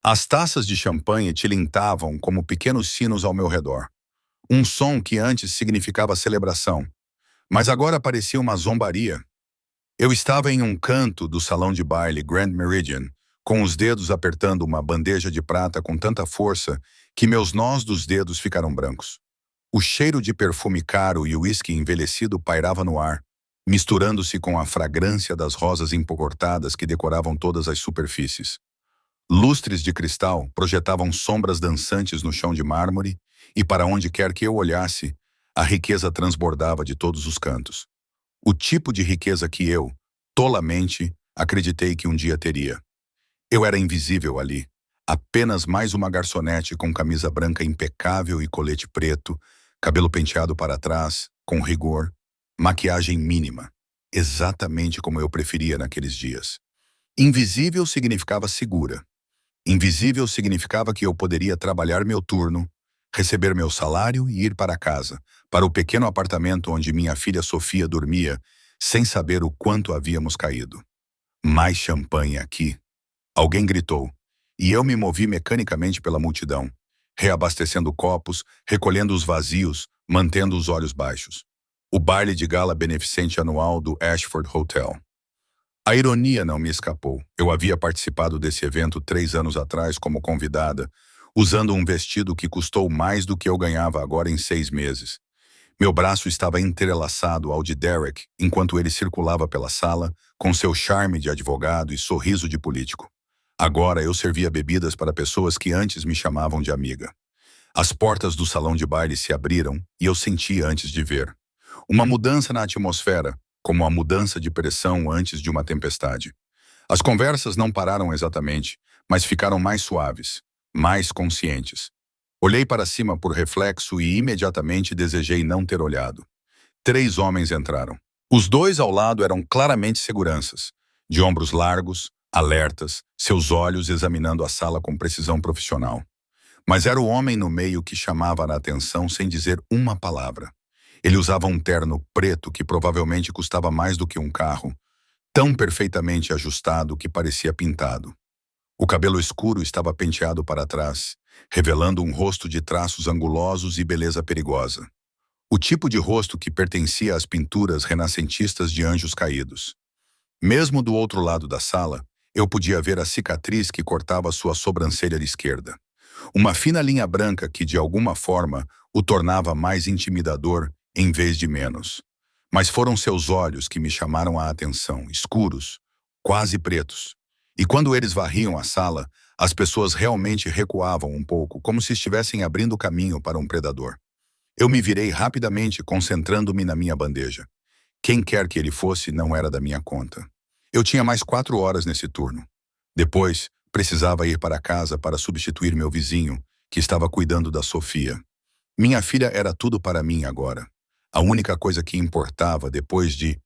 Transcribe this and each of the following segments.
As taças de champanhe tilintavam como pequenos sinos ao meu redor. Um som que antes significava celebração, mas agora parecia uma zombaria. Eu estava em um canto do salão de baile Grand Meridian, com os dedos apertando uma bandeja de prata com tanta força que meus nós dos dedos ficaram brancos. O cheiro de perfume caro e uísque envelhecido pairava no ar, misturando-se com a fragrância das rosas empocortadas que decoravam todas as superfícies. Lustres de cristal projetavam sombras dançantes no chão de mármore e para onde quer que eu olhasse, a riqueza transbordava de todos os cantos. O tipo de riqueza que eu, tolamente, acreditei que um dia teria. Eu era invisível ali, apenas mais uma garçonete com camisa branca impecável e colete preto, cabelo penteado para trás, com rigor, maquiagem mínima, exatamente como eu preferia naqueles dias. Invisível significava segura. Invisível significava que eu poderia trabalhar meu turno, receber meu salário e ir para casa, para o pequeno apartamento onde minha filha Sofia dormia, sem saber o quanto havíamos caído. Mais champanhe aqui. Alguém gritou, e eu me movi mecanicamente pela multidão, reabastecendo copos, recolhendo os vazios, mantendo os olhos baixos. O baile de gala beneficente anual do Ashford Hotel. A ironia não me escapou. Eu havia participado desse evento 3 anos atrás como convidada, usando um vestido que custou mais do que eu ganhava agora em 6 meses. Meu braço estava entrelaçado ao de Derek enquanto ele circulava pela sala, com seu charme de advogado e sorriso de político. Agora eu servia bebidas para pessoas que antes me chamavam de amiga. As portas do salão de baile se abriram e eu senti antes de ver. Uma mudança na atmosfera, como a mudança de pressão antes de uma tempestade. As conversas não pararam exatamente, mas ficaram mais suaves, mais conscientes. Olhei para cima por reflexo e imediatamente desejei não ter olhado. 3 homens entraram. Os 2 ao lado eram claramente seguranças, de ombros largos, alertas, seus olhos examinando a sala com precisão profissional. Mas era o homem no meio que chamava a atenção sem dizer uma palavra. Ele usava um terno preto que provavelmente custava mais do que um carro, tão perfeitamente ajustado que parecia pintado. O cabelo escuro estava penteado para trás, revelando um rosto de traços angulosos e beleza perigosa. O tipo de rosto que pertencia às pinturas renascentistas de anjos caídos. Mesmo do outro lado da sala, eu podia ver a cicatriz que cortava sua sobrancelha esquerda. Uma fina linha branca que, de alguma forma, o tornava mais intimidador em vez de menos. Mas foram seus olhos que me chamaram a atenção, escuros, quase pretos. E quando eles varriam a sala, as pessoas realmente recuavam um pouco, como se estivessem abrindo caminho para um predador. Eu me virei rapidamente, concentrando-me na minha bandeja. Quem quer que ele fosse não era da minha conta. Eu tinha mais 4 horas nesse turno. Depois, precisava ir para casa para substituir meu vizinho, que estava cuidando da Sofia. Minha filha era tudo para mim agora. A única coisa que importava depois de...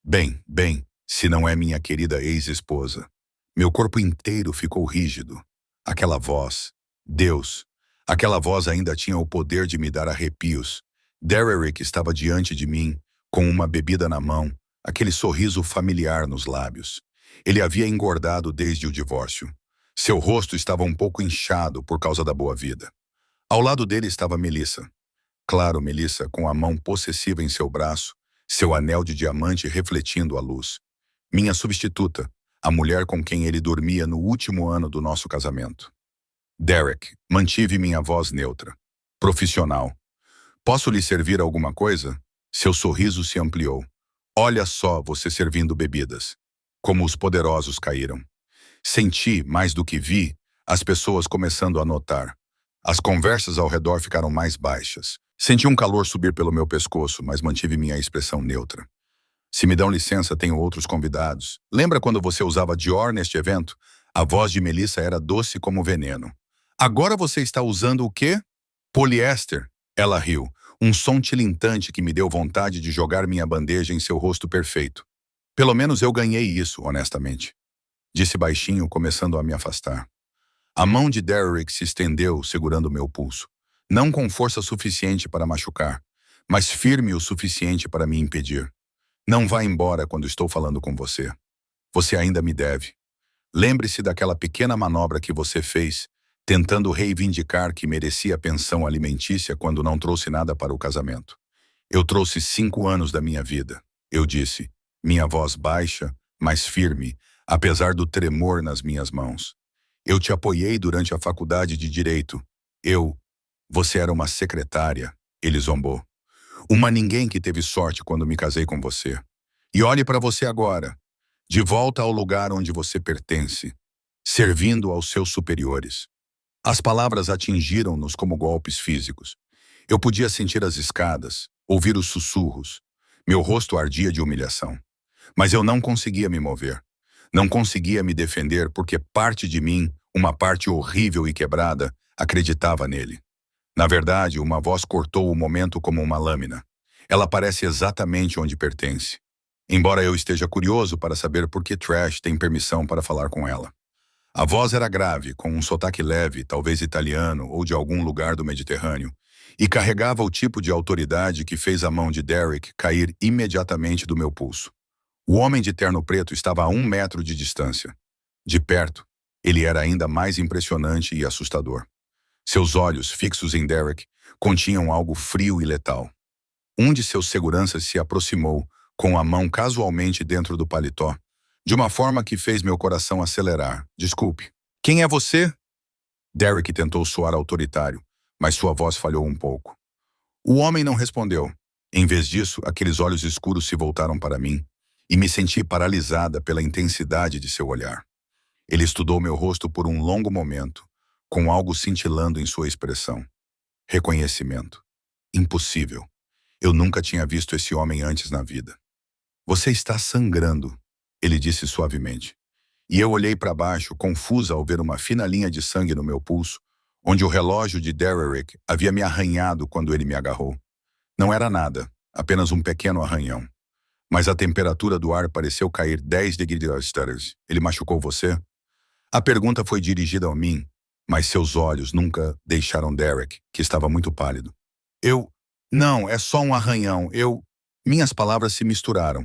Bem, se não é minha querida ex-esposa. Meu corpo inteiro ficou rígido. Aquela voz, Deus, aquela voz ainda tinha o poder de me dar arrepios. Derek estava diante de mim, com uma bebida na mão, aquele sorriso familiar nos lábios. Ele havia engordado desde o divórcio. Seu rosto estava um pouco inchado por causa da boa vida. Ao lado dele estava Melissa. Claro, Melissa, com a mão possessiva em seu braço, seu anel de diamante refletindo a luz. Minha substituta, a mulher com quem ele dormia no último ano do nosso casamento. Derek, mantive minha voz neutra. Profissional. Posso lhe servir alguma coisa? Seu sorriso se ampliou. Olha só você servindo bebidas. Como os poderosos caíram. Senti, mais do que vi, as pessoas começando a notar. As conversas ao redor ficaram mais baixas. Senti um calor subir pelo meu pescoço, mas mantive minha expressão neutra. Se me dão licença, tenho outros convidados. Lembra quando você usava Dior neste evento? A voz de Melissa era doce como veneno. Agora você está usando o quê? Poliéster. Ela riu, um som tilintante que me deu vontade de jogar minha bandeja em seu rosto perfeito. Pelo menos eu ganhei isso, honestamente. Disse baixinho, começando a me afastar. A mão de Derek se estendeu, segurando meu pulso. Não com força suficiente para machucar, mas firme o suficiente para me impedir. Não vá embora quando estou falando com você. Você ainda me deve. Lembre-se daquela pequena manobra que você fez, tentando reivindicar que merecia pensão alimentícia quando não trouxe nada para o casamento. Eu trouxe 5 anos da minha vida, eu disse, minha voz baixa, mas firme, apesar do tremor nas minhas mãos. Eu te apoiei durante a faculdade de Direito. Você era uma secretária, ele zombou. Uma ninguém que teve sorte quando me casei com você. E olhe para você agora, de volta ao lugar onde você pertence, servindo aos seus superiores. As palavras atingiram-nos como golpes físicos. Eu podia sentir as escadas, ouvir os sussurros. Meu rosto ardia de humilhação. Mas eu não conseguia me mover. Não conseguia me defender porque parte de mim, uma parte horrível e quebrada, acreditava nele. Na verdade, uma voz cortou o momento como uma lâmina. Ela aparece exatamente onde pertence. Embora eu esteja curioso para saber por que Trash tem permissão para falar com ela. A voz era grave, com um sotaque leve, talvez italiano ou de algum lugar do Mediterrâneo, e carregava o tipo de autoridade que fez a mão de Derek cair imediatamente do meu pulso. O homem de terno preto estava a 1 metro de distância. De perto, ele era ainda mais impressionante e assustador. Seus olhos, fixos em Derek, continham algo frio e letal. Um de seus seguranças se aproximou, com a mão casualmente dentro do paletó, de uma forma que fez meu coração acelerar. Desculpe. Quem é você? Derek tentou soar autoritário, mas sua voz falhou um pouco. O homem não respondeu. Em vez disso, aqueles olhos escuros se voltaram para mim, e me senti paralisada pela intensidade de seu olhar. Ele estudou meu rosto por um longo momento, com algo cintilando em sua expressão. Reconhecimento. Impossível. Eu nunca tinha visto esse homem antes na vida. Você está sangrando, ele disse suavemente. E eu olhei para baixo, confusa ao ver uma fina linha de sangue no meu pulso, onde o relógio de Derek havia me arranhado quando ele me agarrou. Não era nada, apenas um pequeno arranhão. Mas a temperatura do ar pareceu cair 10 degrees. Ele machucou você? A pergunta foi dirigida a mim, mas seus olhos nunca deixaram Derek, que estava muito pálido. Não, é só um arranhão. Minhas palavras se misturaram.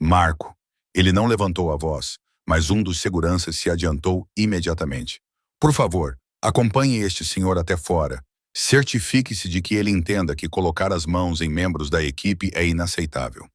Marco. Ele não levantou a voz, mas um dos seguranças se adiantou imediatamente. Por favor, acompanhe este senhor até fora. Certifique-se de que ele entenda que colocar as mãos em membros da equipe é inaceitável.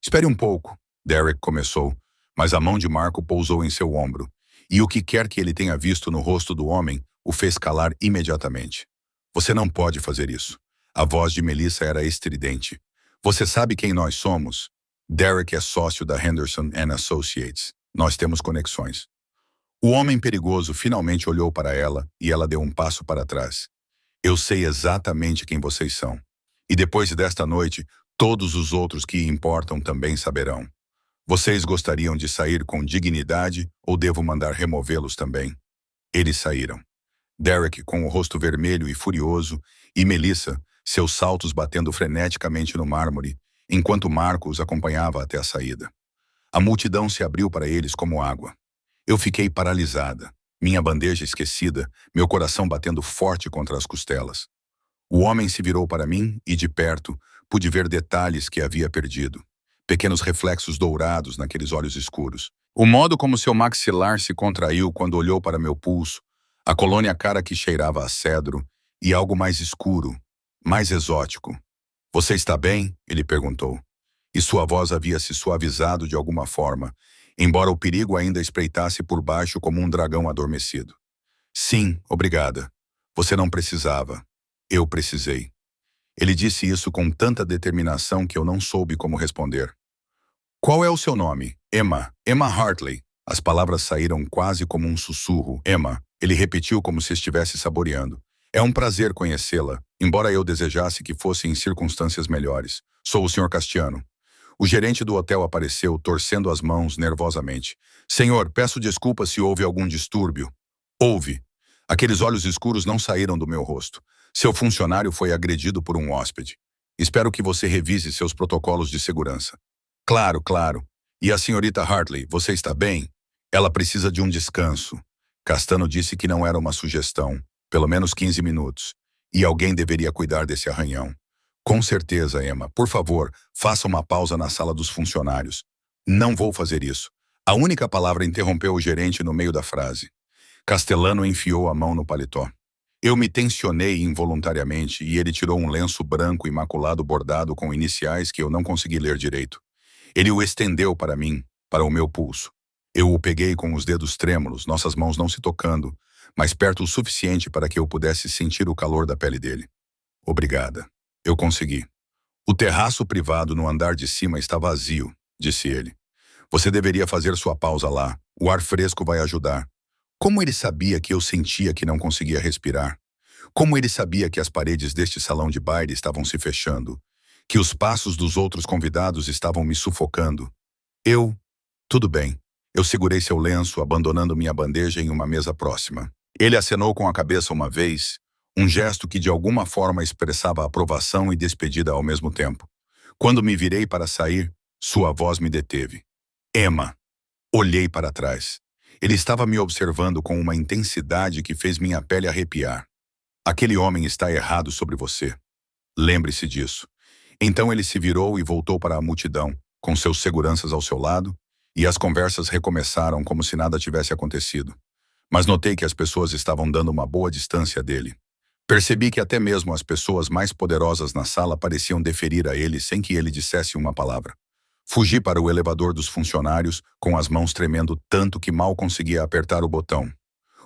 Espere um pouco, Derek começou, mas a mão de Marco pousou em seu ombro, e o que quer que ele tenha visto no rosto do homem o fez calar imediatamente. Você não pode fazer isso. A voz de Melissa era estridente. Você sabe quem nós somos? Derek é sócio da Henderson & Associates. Nós temos conexões. O homem perigoso finalmente olhou para ela e ela deu um passo para trás. Eu sei exatamente quem vocês são. E depois desta noite, todos os outros que importam também saberão. Vocês gostariam de sair com dignidade ou devo mandar removê-los também? Eles saíram. Derek com o rosto vermelho e furioso e Melissa, seus saltos batendo freneticamente no mármore, enquanto Marco os acompanhava até a saída. A multidão se abriu para eles como água. Eu fiquei paralisada, minha bandeja esquecida, meu coração batendo forte contra as costelas. O homem se virou para mim e, de perto, pude ver detalhes que havia perdido. Pequenos reflexos dourados naqueles olhos escuros. O modo como seu maxilar se contraiu quando olhou para meu pulso, a colônia cara que cheirava a cedro e algo mais escuro, mais exótico. Você está bem? Ele perguntou. E sua voz havia se suavizado de alguma forma, embora o perigo ainda espreitasse por baixo como um dragão adormecido. Sim, obrigada. Você não precisava. Eu precisei. Ele disse isso com tanta determinação que eu não soube como responder. Qual é o seu nome? Emma. Emma Hartley. As palavras saíram quase como um sussurro. Emma. Ele repetiu como se estivesse saboreando. É um prazer conhecê-la, embora eu desejasse que fosse em circunstâncias melhores. Sou o Sr. Castiano. O gerente do hotel apareceu, torcendo as mãos nervosamente. Senhor, peço desculpas se houve algum distúrbio. Houve. Aqueles olhos escuros não saíram do meu rosto. Seu funcionário foi agredido por um hóspede. Espero que você revise seus protocolos de segurança. Claro, claro. E a senhorita Hartley, você está bem? Ela precisa de um descanso. Castano disse que não era uma sugestão. Pelo menos 15 minutos. E alguém deveria cuidar desse arranhão. Com certeza, Emma. Por favor, faça uma pausa na sala dos funcionários. Não vou fazer isso. A única palavra interrompeu o gerente no meio da frase. Castelano enfiou a mão no paletó. Eu me tensionei involuntariamente e ele tirou um lenço branco imaculado bordado com iniciais que eu não consegui ler direito. Ele o estendeu para mim, para o meu pulso. Eu o peguei com os dedos trêmulos, nossas mãos não se tocando, mas perto o suficiente para que eu pudesse sentir o calor da pele dele. Obrigada. Eu consegui. O terraço privado no andar de cima está vazio, disse ele. Você deveria fazer sua pausa lá. O ar fresco vai ajudar. Como ele sabia que eu sentia que não conseguia respirar? Como ele sabia que as paredes deste salão de baile estavam se fechando? Que os passos dos outros convidados estavam me sufocando? Tudo bem. Eu segurei seu lenço, abandonando minha bandeja em uma mesa próxima. Ele acenou com a cabeça uma vez, um gesto que de alguma forma expressava aprovação e despedida ao mesmo tempo. Quando me virei para sair, sua voz me deteve. Emma. Olhei para trás. Ele estava me observando com uma intensidade que fez minha pele arrepiar. Aquele homem está errado sobre você. Lembre-se disso. Então ele se virou e voltou para a multidão, com seus seguranças ao seu lado, e as conversas recomeçaram como se nada tivesse acontecido. Mas notei que as pessoas estavam dando uma boa distância dele. Percebi que até mesmo as pessoas mais poderosas na sala pareciam deferir a ele sem que ele dissesse uma palavra. Fugi para o elevador dos funcionários, com as mãos tremendo tanto que mal conseguia apertar o botão.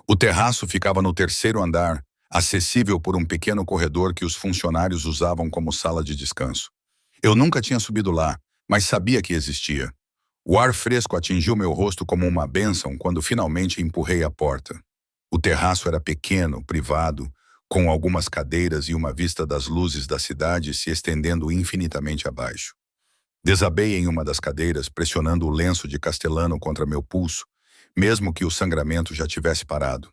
O terraço ficava no terceiro andar, acessível por um pequeno corredor que os funcionários usavam como sala de descanso. Eu nunca tinha subido lá, mas sabia que existia. O ar fresco atingiu meu rosto como uma bênção quando finalmente empurrei a porta. O terraço era pequeno, privado, com algumas cadeiras e uma vista das luzes da cidade se estendendo infinitamente abaixo. Desabei em uma das cadeiras, pressionando o lenço de Castelano contra meu pulso, mesmo que o sangramento já tivesse parado.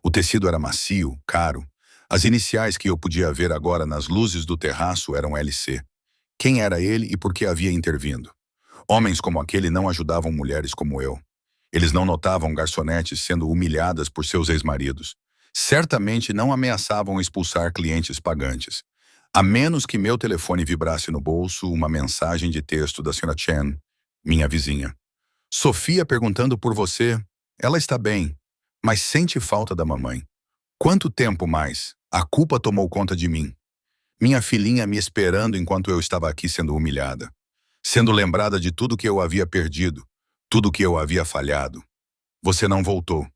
O tecido era macio, caro. As iniciais que eu podia ver agora nas luzes do terraço eram LC. Quem era ele e por que havia intervindo? Homens como aquele não ajudavam mulheres como eu. Eles não notavam garçonetes sendo humilhadas por seus ex-maridos. Certamente não ameaçavam expulsar clientes pagantes. A menos que meu telefone vibrasse no bolso uma mensagem de texto da Sra. Chen, minha vizinha. Sofia perguntando por você. Ela está bem, mas sente falta da mamãe. Quanto tempo mais? A culpa tomou conta de mim. Minha filhinha me esperando enquanto eu estava aqui sendo humilhada. Sendo lembrada de tudo que eu havia perdido, tudo que eu havia falhado. Você não voltou.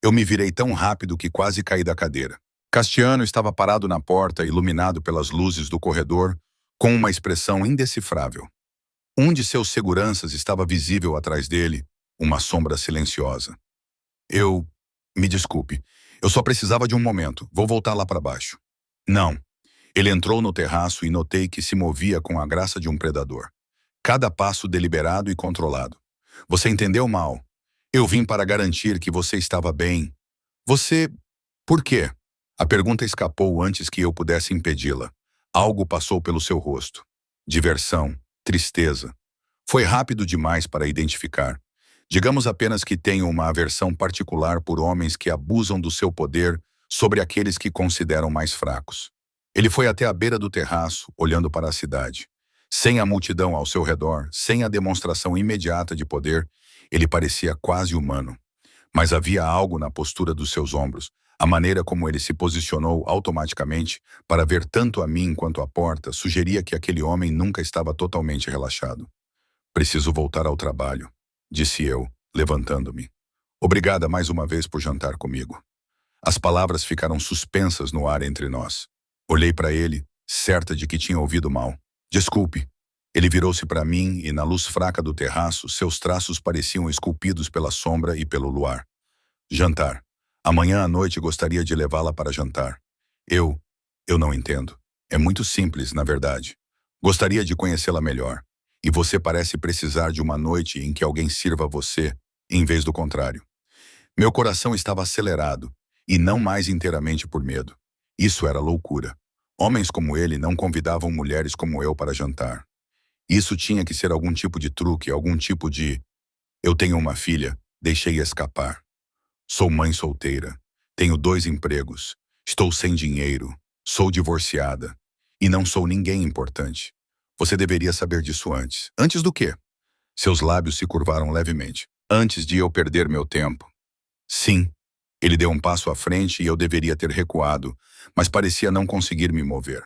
Eu me virei tão rápido que quase caí da cadeira. Castiano estava parado na porta, iluminado pelas luzes do corredor, com uma expressão indecifrável. Um de seus seguranças estava visível atrás dele, uma sombra silenciosa. Me desculpe. Eu só precisava de um momento. Vou voltar lá para baixo. Não. Ele entrou no terraço e notei que se movia com a graça de um predador. Cada passo deliberado e controlado. Você entendeu mal. Eu vim para garantir que você estava bem. Você... Por quê? A pergunta escapou antes que eu pudesse impedi-la. Algo passou pelo seu rosto. Diversão, tristeza. Foi rápido demais para identificar. Digamos apenas que tenho uma aversão particular por homens que abusam do seu poder sobre aqueles que consideram mais fracos. Ele foi até a beira do terraço, olhando para a cidade. Sem a multidão ao seu redor, sem a demonstração imediata de poder, ele parecia quase humano. Mas havia algo na postura dos seus ombros, a maneira como ele se posicionou automaticamente para ver tanto a mim quanto a porta sugeria que aquele homem nunca estava totalmente relaxado. Preciso voltar ao trabalho, disse eu, levantando-me. Obrigada mais uma vez por jantar comigo. As palavras ficaram suspensas no ar entre nós. Olhei para ele, certa de que tinha ouvido mal. Desculpe. Ele virou-se para mim e, na luz fraca do terraço, seus traços pareciam esculpidos pela sombra e pelo luar. Jantar. Amanhã à noite gostaria de levá-la para jantar. Eu não entendo. É muito simples, na verdade. Gostaria de conhecê-la melhor. E você parece precisar de uma noite em que alguém sirva você, em vez do contrário. Meu coração estava acelerado, e não mais inteiramente por medo. Isso era loucura. Homens como ele não convidavam mulheres como eu para jantar. Isso tinha que ser algum tipo de truque, algum tipo de... Eu tenho uma filha, deixei escapar. Sou mãe solteira. Tenho 2 empregos. Estou sem dinheiro. Sou divorciada. E não sou ninguém importante. Você deveria saber disso antes. Antes do quê? Seus lábios se curvaram levemente. antes de eu perder meu tempo. Sim, ele deu um passo à frente e eu deveria ter recuado, mas parecia não conseguir me mover.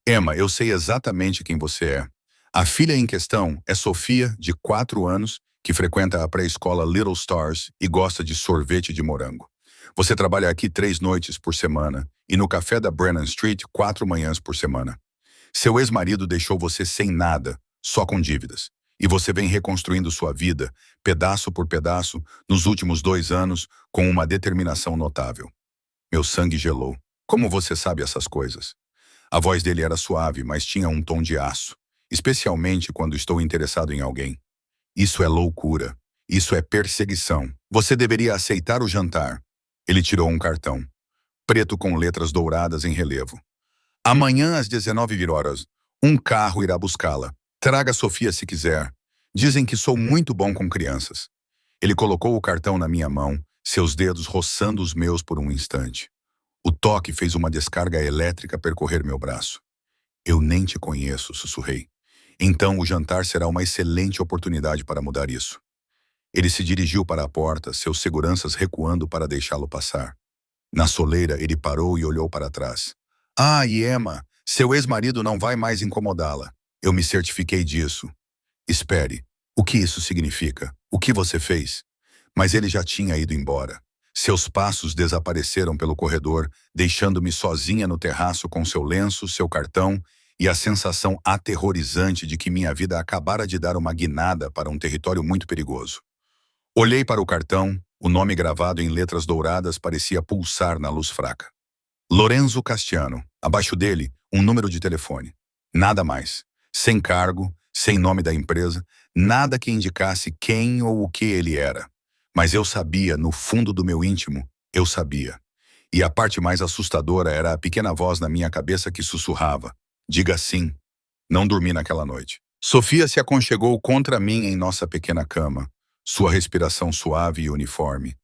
Emma, eu sei exatamente quem você é. A filha em questão é Sofia, de 4 anos, que frequenta a pré-escola Little Stars e gosta de sorvete de morango. Você trabalha aqui 3 noites por semana e no café da Brennan Street 4 manhãs por semana. Seu ex-marido deixou você sem nada, só com dívidas. E você vem reconstruindo sua vida, pedaço por pedaço, nos últimos 2 anos, com uma determinação notável. Meu sangue gelou. Como você sabe essas coisas? A voz dele era suave, mas tinha um tom de aço, especialmente quando estou interessado em alguém. Isso é loucura. Isso é perseguição. Você deveria aceitar o jantar. Ele tirou um cartão, preto com letras douradas em relevo. Amanhã às 19 horas, um carro irá buscá-la. Traga Sofia se quiser. Dizem que sou muito bom com crianças. Ele colocou o cartão na minha mão, seus dedos roçando os meus por um instante. O toque fez uma descarga elétrica percorrer meu braço. Eu nem te conheço, sussurrei. Então o jantar será uma excelente oportunidade para mudar isso. Ele se dirigiu para a porta, seus seguranças recuando para deixá-lo passar. Na soleira, ele parou e olhou para trás. Ah, e Emma, seu ex-marido não vai mais incomodá-la. Eu me certifiquei disso. Espere, o que isso significa? O que você fez? Mas ele já tinha ido embora. Seus passos desapareceram pelo corredor, deixando-me sozinha no terraço com seu lenço, seu cartão e a sensação aterrorizante de que minha vida acabara de dar uma guinada para um território muito perigoso. Olhei para o cartão, o nome gravado em letras douradas parecia pulsar na luz fraca. Lorenzo Castiano. Abaixo dele, um número de telefone. Nada mais. Sem cargo, sem nome da empresa, nada que indicasse quem ou o que ele era. Mas eu sabia, no fundo do meu íntimo, eu sabia. E a parte mais assustadora era a pequena voz na minha cabeça que sussurrava. Diga sim. Não dormi naquela noite. Sofia se aconchegou contra mim em nossa pequena cama, sua respiração suave e uniforme,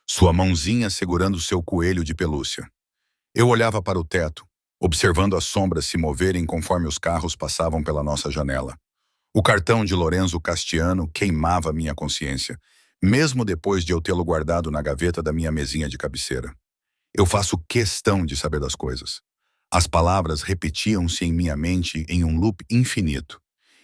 sua mãozinha segurando seu coelho de pelúcia. Eu olhava para o teto, observando as sombras se moverem conforme os carros passavam pela nossa janela. O cartão de Lorenzo Castiano queimava minha consciência, mesmo depois de eu tê-lo guardado na gaveta da minha mesinha de cabeceira. Eu faço questão de saber das coisas. As palavras repetiam-se em minha mente em um loop infinito.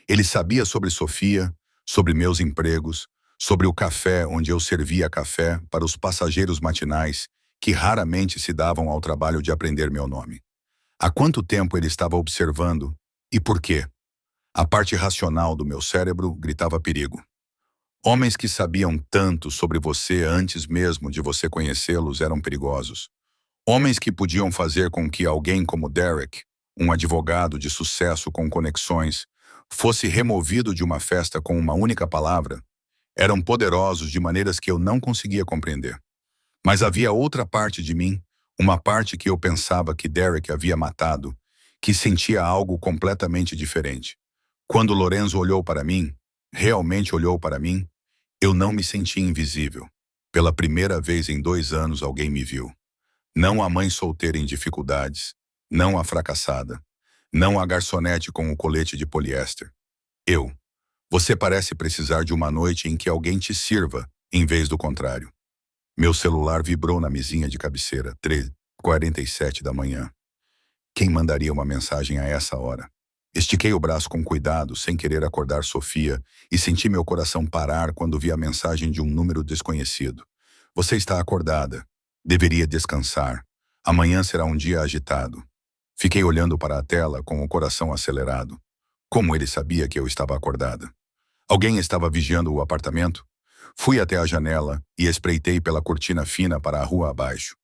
Ele sabia sobre Sofia, sobre meus empregos, sobre o café onde eu servia café para os passageiros matinais que raramente se davam ao trabalho de aprender meu nome. Há quanto tempo ele estava observando e por quê? A parte racional do meu cérebro gritava perigo. Homens que sabiam tanto sobre você antes mesmo de você conhecê-los eram perigosos. Homens que podiam fazer com que alguém como Derek, um advogado de sucesso com conexões, fosse removido de uma festa com uma única palavra, eram poderosos de maneiras que eu não conseguia compreender. Mas havia outra parte de mim, uma parte que eu pensava que Derek havia matado, que sentia algo completamente diferente. Quando Lorenzo olhou para mim, realmente olhou para mim, eu não me senti invisível. Pela primeira vez em 2 anos alguém me viu. Não a mãe solteira em dificuldades, não a fracassada, não a garçonete com o colete de poliéster. Eu. Você parece precisar de uma noite em que alguém te sirva, em vez do contrário. Meu celular vibrou na mesinha de cabeceira, 3h47 da manhã. Quem mandaria uma mensagem a essa hora? Estiquei o braço com cuidado, sem querer acordar Sofia, e senti meu coração parar quando vi a mensagem de um número desconhecido. Você está acordada. Deveria descansar. Amanhã será um dia agitado. Fiquei olhando para a tela com o coração acelerado. Como ele sabia que eu estava acordada? Alguém estava vigiando o apartamento? Fui até a janela e espreitei pela cortina fina para a rua abaixo.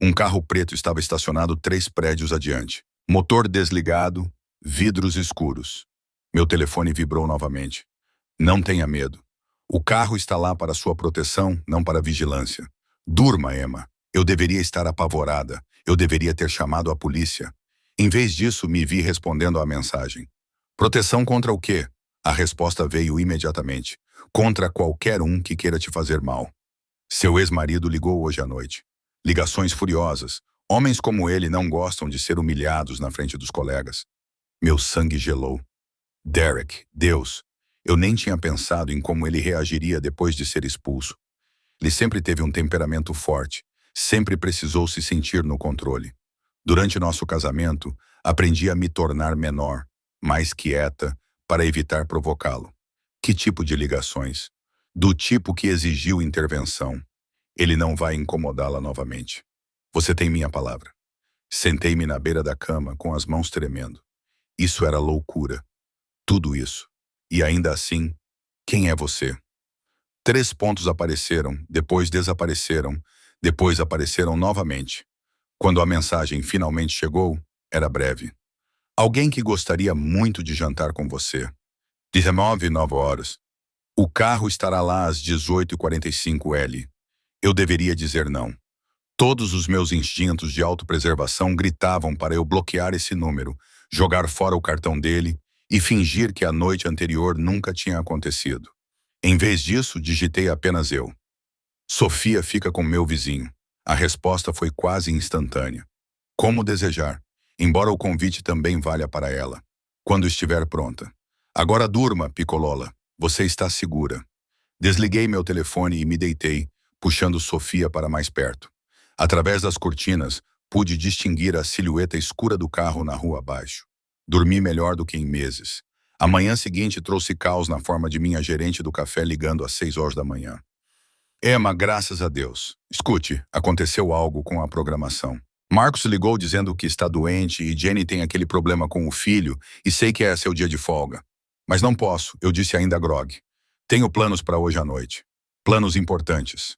Um carro preto estava estacionado 3 prédios adiante. Motor desligado, vidros escuros. Meu telefone vibrou novamente. Não tenha medo. O carro está lá para sua proteção, não para vigilância. Durma, Emma. Eu deveria estar apavorada. Eu deveria ter chamado a polícia. Em vez disso, me vi respondendo à mensagem. Proteção contra o quê? A resposta veio imediatamente. Contra qualquer um que queira te fazer mal. Seu ex-marido ligou hoje à noite. Ligações furiosas. Homens como ele não gostam de ser humilhados na frente dos colegas. Meu sangue gelou. Derek, Deus. Eu nem tinha pensado em como ele reagiria depois de ser expulso. Ele sempre teve um temperamento forte, sempre precisou se sentir no controle. Durante nosso casamento, aprendi a me tornar menor, mais quieta, para evitar provocá-lo. Que tipo de ligações? Do tipo que exigiu intervenção. Ele não vai incomodá-la novamente. Você tem minha palavra. Sentei-me na beira da cama com as mãos tremendo. Isso era loucura. Tudo isso. E ainda assim, quem é você? 3 pontos apareceram, depois desapareceram, depois apareceram novamente. Quando a mensagem finalmente chegou, era breve. Alguém que gostaria muito de jantar com você. 19:09 horas. O carro estará lá às 18:45 L. Eu deveria dizer não. Todos os meus instintos de autopreservação gritavam para eu bloquear esse número, jogar fora o cartão dele e fingir que a noite anterior nunca tinha acontecido. Em vez disso, digitei apenas eu. Sofia fica com meu vizinho. A resposta foi quase instantânea. Como desejar, embora o convite também valha para ela. Quando estiver pronta. Agora durma, Picolola. Você está segura. Desliguei meu telefone e me deitei, puxando Sofia para mais perto. Através das cortinas, pude distinguir a silhueta escura do carro na rua abaixo. Dormi melhor do que em meses. A manhã seguinte trouxe caos na forma de minha gerente do café ligando às 6 horas da manhã. Emma, graças a Deus. Escute, aconteceu algo com a programação. Marcos ligou dizendo que está doente e Jenny tem aquele problema com o filho e sei que é seu dia de folga. Mas não posso, eu disse ainda grog. Tenho planos para hoje à noite. Planos importantes.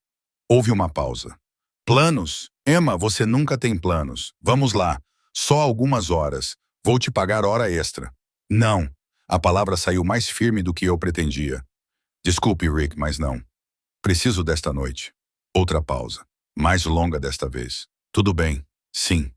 Houve uma pausa. Planos? Emma, você nunca tem planos. Vamos lá. Só algumas horas. Vou te pagar hora extra. Não. A palavra saiu mais firme do que eu pretendia. Desculpe, Rick, mas não. Preciso desta noite. Outra pausa. Mais longa desta vez. Tudo bem. Sim.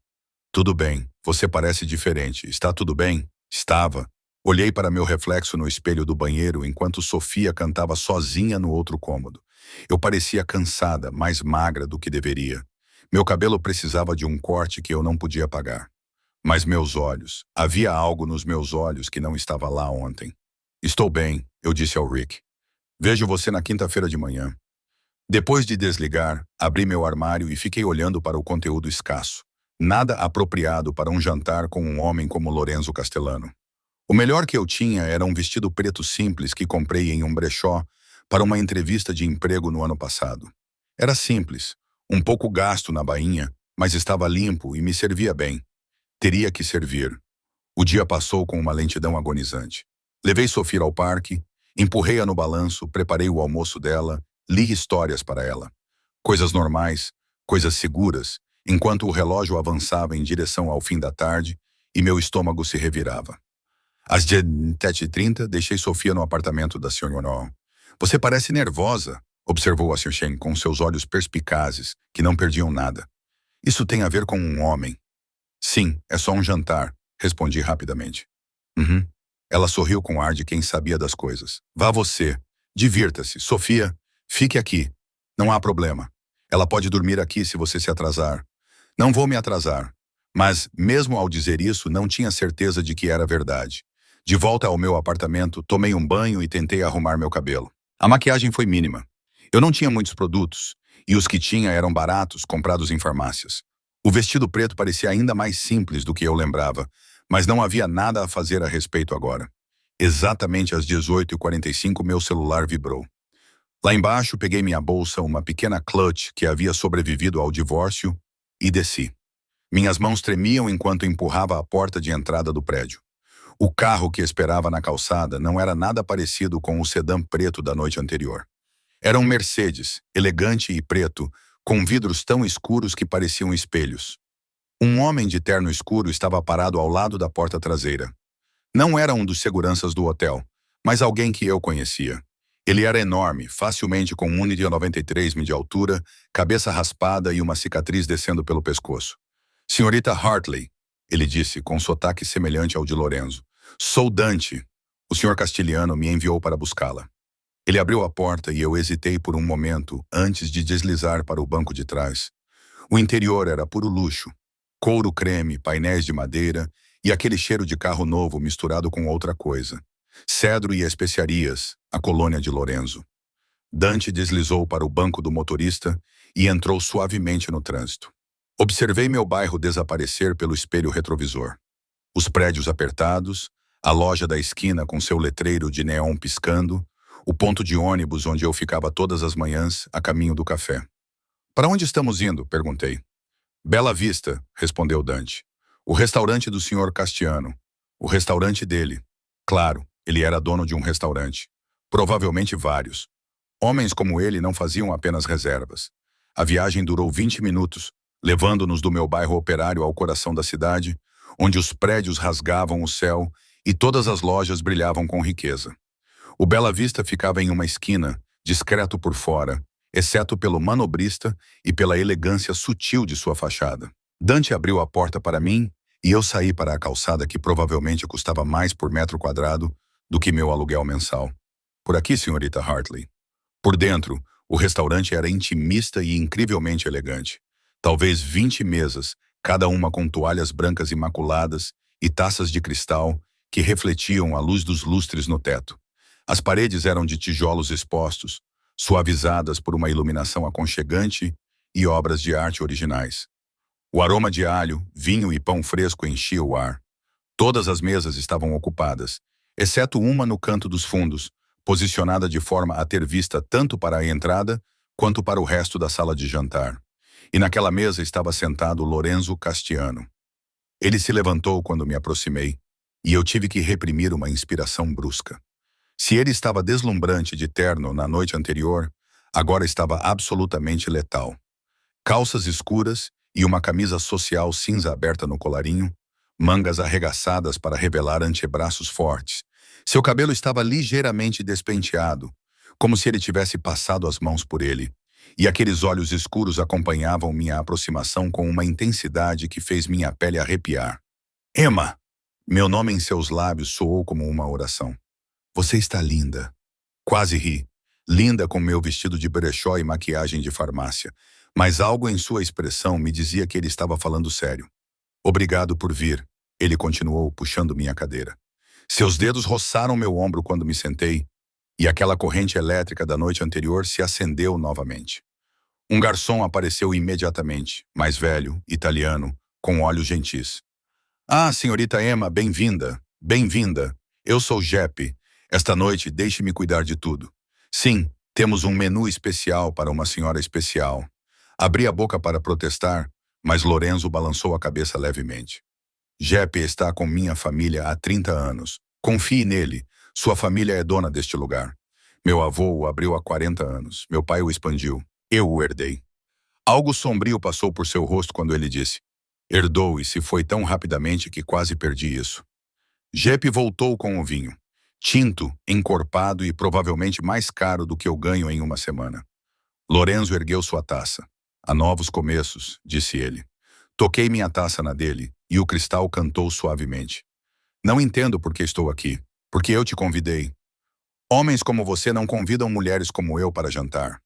Tudo bem. Você parece diferente. Está tudo bem? Estava. Olhei para meu reflexo no espelho do banheiro enquanto Sofia cantava sozinha no outro cômodo. Eu parecia cansada, mais magra do que deveria. Meu cabelo precisava de um corte que eu não podia pagar. Mas meus olhos, havia algo nos meus olhos que não estava lá ontem. Estou bem, eu disse ao Rick. Vejo você na quinta-feira de manhã. Depois de desligar, abri meu armário e fiquei olhando para o conteúdo escasso. Nada apropriado para um jantar com um homem como Lorenzo Castellano. O melhor que eu tinha era um vestido preto simples que comprei em um brechó para uma entrevista de emprego no ano passado. Era simples, um pouco gasto na bainha, mas estava limpo e me servia bem. Teria que servir. O dia passou com uma lentidão agonizante. Levei Sofia ao parque, empurrei-a no balanço, preparei o almoço dela, li histórias para ela. Coisas normais, coisas seguras, enquanto o relógio avançava em direção ao fim da tarde e meu estômago se revirava. Às 17:30, deixei Sofia no apartamento da Sra. Noel. Você parece nervosa, observou a Sr. Shen com seus olhos perspicazes, que não perdiam nada. Isso tem a ver com um homem. Sim, é só um jantar, respondi rapidamente. Uhum. Ela sorriu com ar de quem sabia das coisas. Vá você. Divirta-se. Sofia, fique aqui. Não há problema. Ela pode dormir aqui se você se atrasar. Não vou me atrasar. Mas, mesmo ao dizer isso, não tinha certeza de que era verdade. De volta ao meu apartamento, tomei um banho e tentei arrumar meu cabelo. A maquiagem foi mínima. Eu não tinha muitos produtos, e os que tinha eram baratos, comprados em farmácias. O vestido preto parecia ainda mais simples do que eu lembrava, mas não havia nada a fazer a respeito agora. Exatamente às 18:45 meu celular vibrou. Lá embaixo peguei minha bolsa, uma pequena clutch que havia sobrevivido ao divórcio, e desci. Minhas mãos tremiam enquanto empurrava a porta de entrada do prédio. O carro que esperava na calçada não era nada parecido com o sedã preto da noite anterior. Era um Mercedes, elegante e preto, com vidros tão escuros que pareciam espelhos. Um homem de terno escuro estava parado ao lado da porta traseira. Não era um dos seguranças do hotel, mas alguém que eu conhecia. Ele era enorme, facilmente com 1,93 m de altura, cabeça raspada e uma cicatriz descendo pelo pescoço. Senhorita Hartley, ele disse com sotaque semelhante ao de Lorenzo. Sou Dante. O senhor Castilhano me enviou para buscá-la. Ele abriu a porta e eu hesitei por um momento antes de deslizar para o banco de trás. O interior era puro luxo. Couro creme, painéis de madeira e aquele cheiro de carro novo misturado com outra coisa. Cedro e especiarias, a colônia de Lorenzo. Dante deslizou para o banco do motorista e entrou suavemente no trânsito. Observei meu bairro desaparecer pelo espelho retrovisor. Os prédios apertados, a loja da esquina com seu letreiro de neon piscando, o ponto de ônibus onde eu ficava todas as manhãs a caminho do café. Para onde estamos indo? Perguntei. Bela Vista, respondeu Dante. O restaurante do Sr. Castiano. O restaurante dele. Claro, ele era dono de um restaurante. Provavelmente vários. Homens como ele não faziam apenas reservas. A viagem durou 20 minutos, levando-nos do meu bairro operário ao coração da cidade, onde os prédios rasgavam o céu e todas as lojas brilhavam com riqueza. O Bela Vista ficava em uma esquina, discreto por fora, exceto pelo manobrista e pela elegância sutil de sua fachada. Dante abriu a porta para mim e eu saí para a calçada que provavelmente custava mais por metro quadrado do que meu aluguel mensal. Por aqui, senhorita Hartley. Por dentro, o restaurante era intimista e incrivelmente elegante. Talvez 20 mesas, cada uma com toalhas brancas imaculadas e taças de cristal que refletiam a luz dos lustres no teto. As paredes eram de tijolos expostos, suavizadas por uma iluminação aconchegante e obras de arte originais. O aroma de alho, vinho e pão fresco enchia o ar. Todas as mesas estavam ocupadas, exceto uma no canto dos fundos, posicionada de forma a ter vista tanto para a entrada quanto para o resto da sala de jantar. E naquela mesa estava sentado Lorenzo Castiano. Ele se levantou quando me aproximei, e eu tive que reprimir uma inspiração brusca. Se ele estava deslumbrante de terno na noite anterior, agora estava absolutamente letal. Calças escuras e uma camisa social cinza aberta no colarinho, mangas arregaçadas para revelar antebraços fortes. Seu cabelo estava ligeiramente despenteado, como se ele tivesse passado as mãos por ele, e aqueles olhos escuros acompanhavam minha aproximação com uma intensidade que fez minha pele arrepiar. Emma! Meu nome em seus lábios soou como uma oração. Você está linda. Quase ri. Linda com meu vestido de brechó e maquiagem de farmácia, mas algo em sua expressão me dizia que ele estava falando sério. Obrigado por vir, ele continuou puxando minha cadeira. Seus dedos roçaram meu ombro quando me sentei, e aquela corrente elétrica da noite anterior se acendeu novamente. Um garçom apareceu imediatamente, mais velho, italiano, com olhos gentis. Ah, senhorita Emma, bem-vinda, bem-vinda. Eu sou Jeppe. Esta noite deixe-me cuidar de tudo. Sim, temos um menu especial para uma senhora especial. Abri a boca para protestar, mas Lorenzo balançou a cabeça levemente. Jeppe está com minha família há 30 anos. Confie nele. Sua família é dona deste lugar. Meu avô o abriu há 40 anos. Meu pai o expandiu. Eu o herdei. Algo sombrio passou por seu rosto quando ele disse. Herdou e se foi tão rapidamente que quase perdi isso. Jeppe voltou com o vinho. Tinto, encorpado e provavelmente mais caro do que eu ganho em uma semana. Lorenzo ergueu sua taça. Há novos começos, disse ele. Toquei minha taça na dele e o cristal cantou suavemente. Não entendo por que estou aqui. Porque eu te convidei. Homens como você não convidam mulheres como eu para jantar.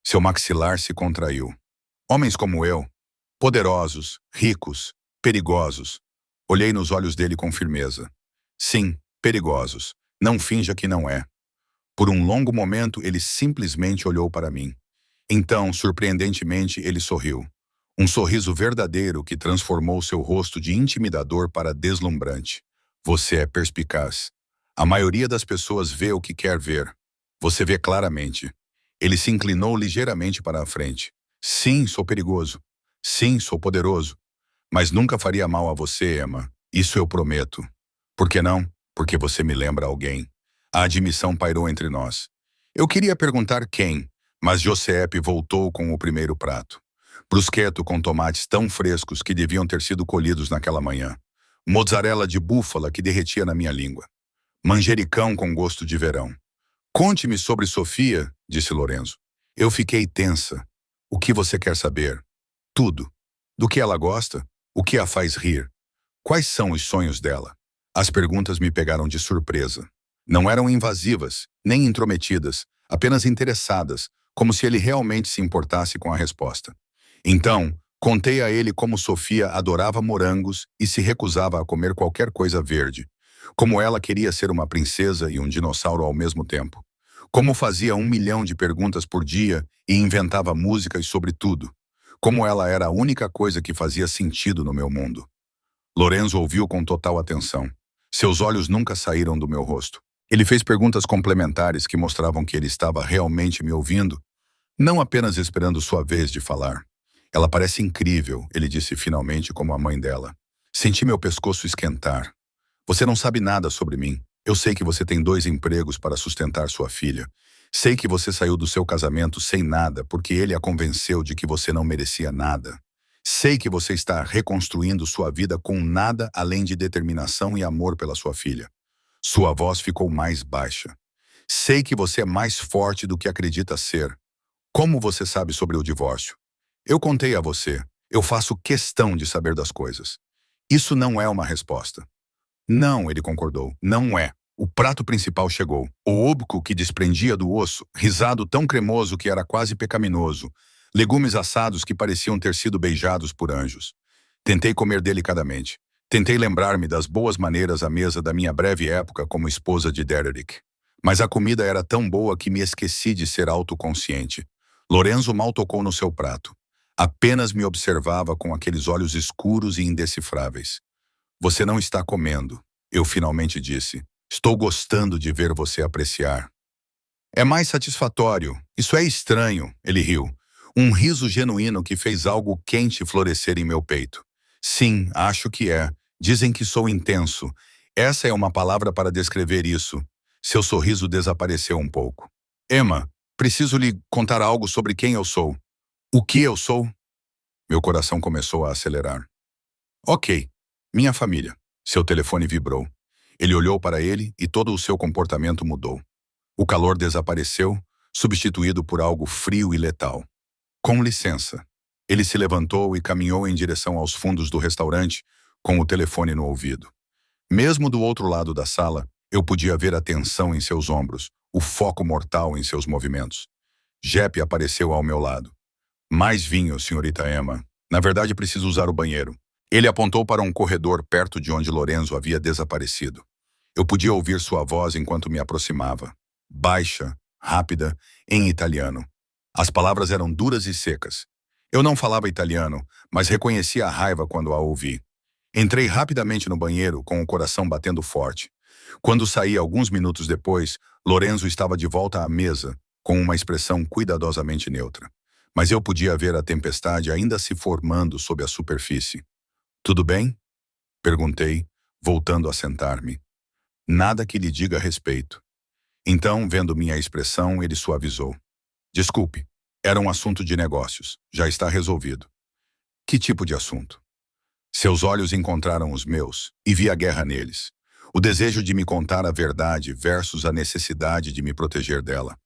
Seu maxilar se contraiu. Homens como eu, poderosos, ricos, perigosos. Olhei nos olhos dele com firmeza. Sim, perigosos. Não finja que não é. Por um longo momento, ele simplesmente olhou para mim. Então, surpreendentemente, ele sorriu. Um sorriso verdadeiro que transformou seu rosto de intimidador para deslumbrante. Você é perspicaz. A maioria das pessoas vê o que quer ver. Você vê claramente. Ele se inclinou ligeiramente para a frente. Sim, sou perigoso. Sim, sou poderoso. Mas nunca faria mal a você, Emma. Isso eu prometo. Por que não? Porque você me lembra alguém. A admissão pairou entre nós. Eu queria perguntar quem, mas Giuseppe voltou com o primeiro prato. Bruschetto com tomates tão frescos que deviam ter sido colhidos naquela manhã. Mozzarella de búfala que derretia na minha língua. Manjericão com gosto de verão. Conte-me sobre Sofia, disse Lorenzo. Eu fiquei tensa. O que você quer saber? Tudo. Do que ela gosta? O que a faz rir? Quais são os sonhos dela? As perguntas me pegaram de surpresa. Não eram invasivas, nem intrometidas, apenas interessadas, como se ele realmente se importasse com a resposta. Então, contei a ele como Sofia adorava morangos e se recusava a comer qualquer coisa verde, Como ela queria ser uma princesa e um dinossauro ao mesmo tempo. Como fazia 1 milhão de perguntas por dia e inventava músicas sobre tudo. Como ela era a única coisa que fazia sentido no meu mundo. Lorenzo ouviu com total atenção. Seus olhos nunca saíram do meu rosto. Ele fez perguntas complementares que mostravam que ele estava realmente me ouvindo, não apenas esperando sua vez de falar. Ela parece incrível, ele disse finalmente como a mãe dela. Senti meu pescoço esquentar. Você não sabe nada sobre mim. Eu sei que você tem 2 empregos para sustentar sua filha. Sei que você saiu do seu casamento sem nada porque ele a convenceu de que você não merecia nada. Sei que você está reconstruindo sua vida com nada além de determinação e amor pela sua filha. Sua voz ficou mais baixa. Sei que você é mais forte do que acredita ser. Como você sabe sobre o divórcio? Eu contei a você. Eu faço questão de saber das coisas. Isso não é uma resposta. Não, ele concordou. Não é. O prato principal chegou. O óbco que desprendia do osso, risado tão cremoso que era quase pecaminoso. Legumes assados que pareciam ter sido beijados por anjos. Tentei comer delicadamente. Tentei lembrar-me das boas maneiras à mesa da minha breve época como esposa de Derek. Mas a comida era tão boa que me esqueci de ser autoconsciente. Lorenzo mal tocou no seu prato. Apenas me observava com aqueles olhos escuros e indecifráveis. Você não está comendo, eu finalmente disse. Estou gostando de ver você apreciar. É mais satisfatório. Isso é estranho, ele riu. Um riso genuíno que fez algo quente florescer em meu peito. Sim, acho que é. Dizem que sou intenso. Essa é uma palavra para descrever isso. Seu sorriso desapareceu um pouco. Emma, preciso lhe contar algo sobre quem eu sou. O que eu sou? Meu coração começou a acelerar. Ok, minha família. Seu telefone vibrou. Ele olhou para ele e todo o seu comportamento mudou. O calor desapareceu, substituído por algo frio e letal. Com licença. Ele se levantou e caminhou em direção aos fundos do restaurante, com o telefone no ouvido. Mesmo do outro lado da sala, eu podia ver a tensão em seus ombros, o foco mortal em seus movimentos. Jeppe apareceu ao meu lado. Mais vinho, senhorita Emma. Na verdade, preciso usar o banheiro. Ele apontou para um corredor perto de onde Lorenzo havia desaparecido. Eu podia ouvir sua voz enquanto me aproximava. Baixa, rápida, em italiano. As palavras eram duras e secas. Eu não falava italiano, mas reconhecia a raiva quando a ouvi. Entrei rapidamente no banheiro, com o coração batendo forte. Quando saí alguns minutos depois, Lorenzo estava de volta à mesa, com uma expressão cuidadosamente neutra. Mas eu podia ver a tempestade ainda se formando sob a superfície. Tudo bem? Perguntei, voltando a sentar-me. Nada que lhe diga a respeito. Então, vendo minha expressão, ele suavizou. Desculpe, era um assunto de negócios. Já está resolvido. Que tipo de assunto? Seus olhos encontraram os meus e vi a guerra neles. O desejo de me contar a verdade versus a necessidade de me proteger dela.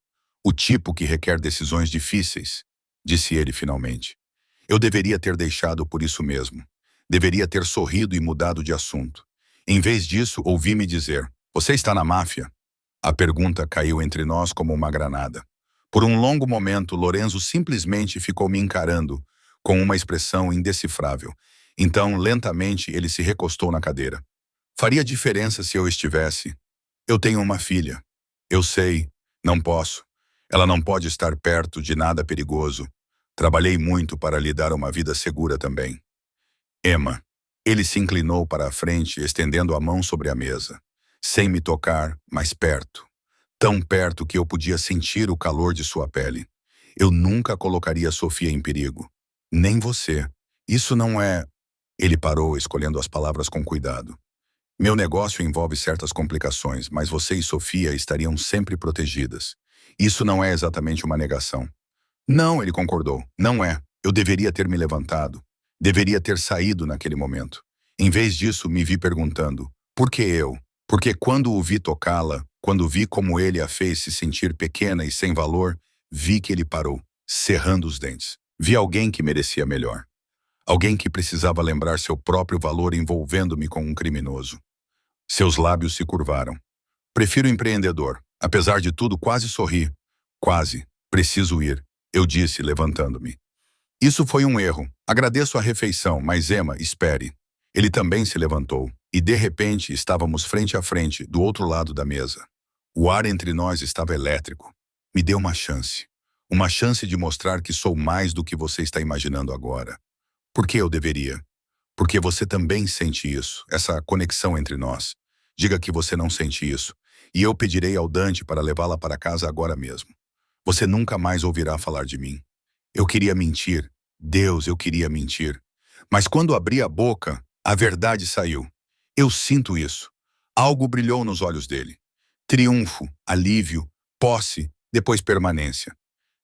O tipo que requer decisões difíceis, disse ele finalmente. Eu deveria ter deixado por isso mesmo. Deveria ter sorrido e mudado de assunto. Em vez disso, ouvi-me dizer, você está na máfia? A pergunta caiu entre nós como uma granada. Por um longo momento, Lorenzo simplesmente ficou me encarando, com uma expressão indecifrável. Então, lentamente, ele se recostou na cadeira. Faria diferença se eu estivesse. Eu tenho uma filha. Eu sei, não posso. Ela não pode estar perto de nada perigoso. Trabalhei muito para lhe dar uma vida segura também. Emma. Ele se inclinou para a frente, estendendo a mão sobre a mesa. Sem me tocar, mas perto. Tão perto que eu podia sentir o calor de sua pele. Eu nunca colocaria Sofia em perigo. Nem você. Isso não é... Ele parou, escolhendo as palavras com cuidado. Meu negócio envolve certas complicações, mas você e Sofia estariam sempre protegidas. Isso não é exatamente uma negação. Não, ele concordou. Não é. Eu deveria ter me levantado. Deveria ter saído naquele momento. Em vez disso, me vi perguntando, por que eu? Porque quando o vi tocá-la, quando vi como ele a fez se sentir pequena e sem valor, vi que ele parou, cerrando os dentes. Vi alguém que merecia melhor. Alguém que precisava lembrar seu próprio valor envolvendo-me com um criminoso. Seus lábios se curvaram. Prefiro empreendedor. Apesar de tudo, quase sorri. Quase. Preciso ir, eu disse, levantando-me. Isso foi um erro. Agradeço a refeição, mas Emma, espere. Ele também se levantou. E de repente estávamos frente a frente, do outro lado da mesa. O ar entre nós estava elétrico. Me dê uma chance. Uma chance de mostrar que sou mais do que você está imaginando agora. Por que eu deveria? Porque você também sente isso, essa conexão entre nós. Diga que você não sente isso, e eu pedirei ao Dante para levá-la para casa agora mesmo. Você nunca mais ouvirá falar de mim. Eu queria mentir. Deus, eu queria mentir. Mas quando abri a boca, a verdade saiu. Eu sinto isso. Algo brilhou nos olhos dele. Triunfo, alívio, posse, depois permanência.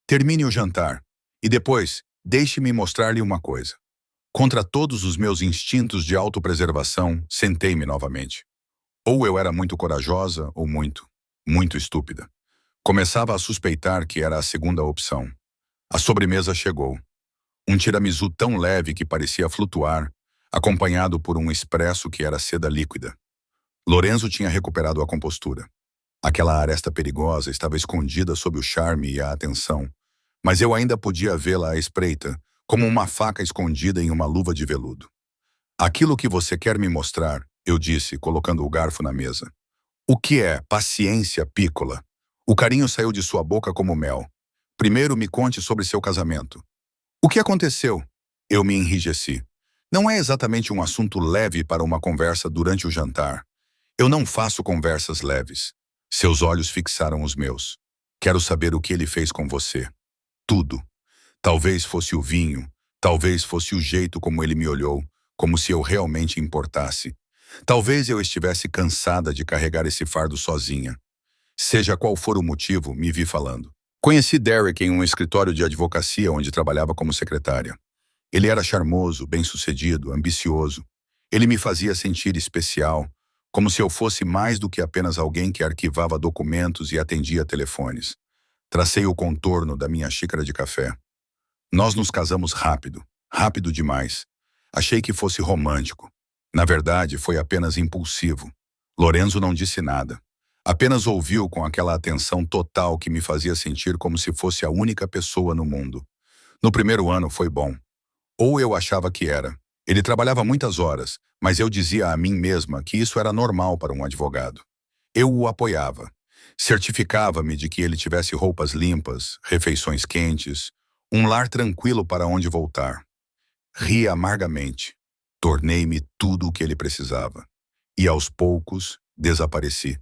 Termine o jantar. E depois, deixe-me mostrar-lhe uma coisa. Contra todos os meus instintos de autopreservação, sentei-me novamente. Ou eu era muito corajosa, ou muito estúpida. Começava a suspeitar que era a segunda opção. A sobremesa chegou. Um tiramisu tão leve que parecia flutuar, acompanhado por um expresso que era seda líquida. Lorenzo tinha recuperado a compostura. Aquela aresta perigosa estava escondida sob o charme e a atenção, mas eu ainda podia vê-la à espreita, como uma faca escondida em uma luva de veludo. Aquilo que você quer me mostrar, eu disse, colocando o garfo na mesa. O que é paciência, pícola? O carinho saiu de sua boca como mel. Primeiro me conte sobre seu casamento. O que aconteceu? Eu me enrijeci. Não é exatamente um assunto leve para uma conversa durante o jantar. Eu não faço conversas leves. Seus olhos fixaram os meus. Quero saber o que ele fez com você. Tudo. Talvez fosse o vinho, talvez fosse o jeito como ele me olhou, como se eu realmente importasse. Talvez eu estivesse cansada de carregar esse fardo sozinha. Seja qual for o motivo, me vi falando. Conheci Derek em um escritório de advocacia onde trabalhava como secretária. Ele era charmoso, bem-sucedido, ambicioso. Ele me fazia sentir especial, como se eu fosse mais do que apenas alguém que arquivava documentos e atendia telefones. Tracei o contorno da minha xícara de café. Nós nos casamos rápido, rápido demais. Achei que fosse romântico. Na verdade, foi apenas impulsivo. Lorenzo não disse nada. Apenas ouviu com aquela atenção total que me fazia sentir como se fosse a única pessoa no mundo. No primeiro ano foi bom. Ou eu achava que era. Ele trabalhava muitas horas, mas eu dizia a mim mesma que isso era normal para um advogado. Eu o apoiava. Certificava-me de que ele tivesse roupas limpas, refeições quentes, um lar tranquilo para onde voltar. Ria amargamente. Tornei-me tudo o que ele precisava. E aos poucos, desapareci.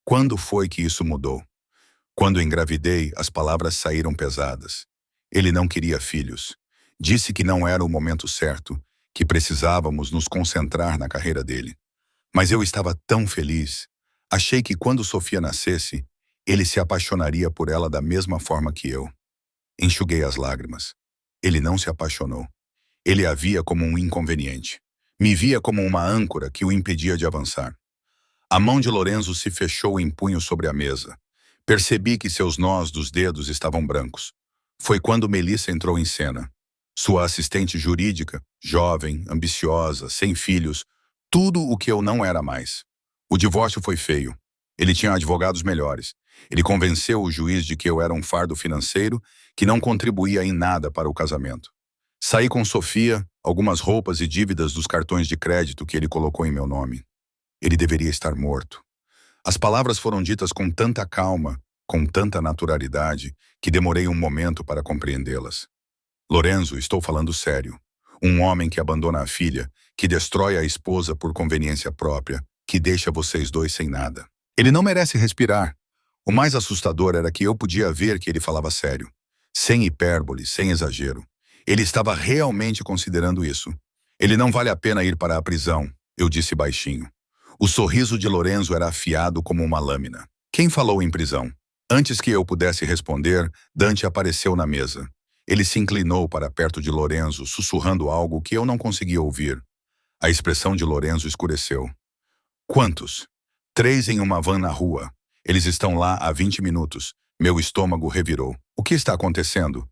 Quando foi que isso mudou? Quando engravidei, as palavras saíram pesadas. Ele não queria filhos. Disse que não era o momento certo, que precisávamos nos concentrar na carreira dele. Mas eu estava tão feliz. Achei que quando Sofia nascesse, ele se apaixonaria por ela da mesma forma que eu. Enxuguei as lágrimas. Ele não se apaixonou. Ele a via como um inconveniente. Me via como uma âncora que o impedia de avançar. A mão de Lorenzo se fechou em punho sobre a mesa. Percebi que seus nós dos dedos estavam brancos. Foi quando Melissa entrou em cena. Sua assistente jurídica, jovem, ambiciosa, sem filhos, tudo o que eu não era mais. O divórcio foi feio. Ele tinha advogados melhores. Ele convenceu o juiz de que eu era um fardo financeiro que não contribuía em nada para o casamento. Saí com Sofia, algumas roupas e dívidas dos cartões de crédito que ele colocou em meu nome. Ele deveria estar morto. As palavras foram ditas com tanta calma, com tanta naturalidade, que demorei um momento para compreendê-las. Lorenzo, estou falando sério. Um homem que abandona a filha, que destrói a esposa por conveniência própria, que deixa vocês dois sem nada. Ele não merece respirar. O mais assustador era que eu podia ver que ele falava sério. Sem hipérbole, sem exagero. Ele estava realmente considerando isso. Ele não vale a pena ir para a prisão, eu disse baixinho. O sorriso de Lorenzo era afiado como uma lâmina. Quem falou em prisão? Antes que eu pudesse responder, Dante apareceu na mesa. Ele se inclinou para perto de Lorenzo, sussurrando algo que eu não conseguia ouvir. A expressão de Lorenzo escureceu. Quantos? 3 em uma van na rua. Eles estão lá há 20 minutos. Meu estômago revirou. O que está acontecendo?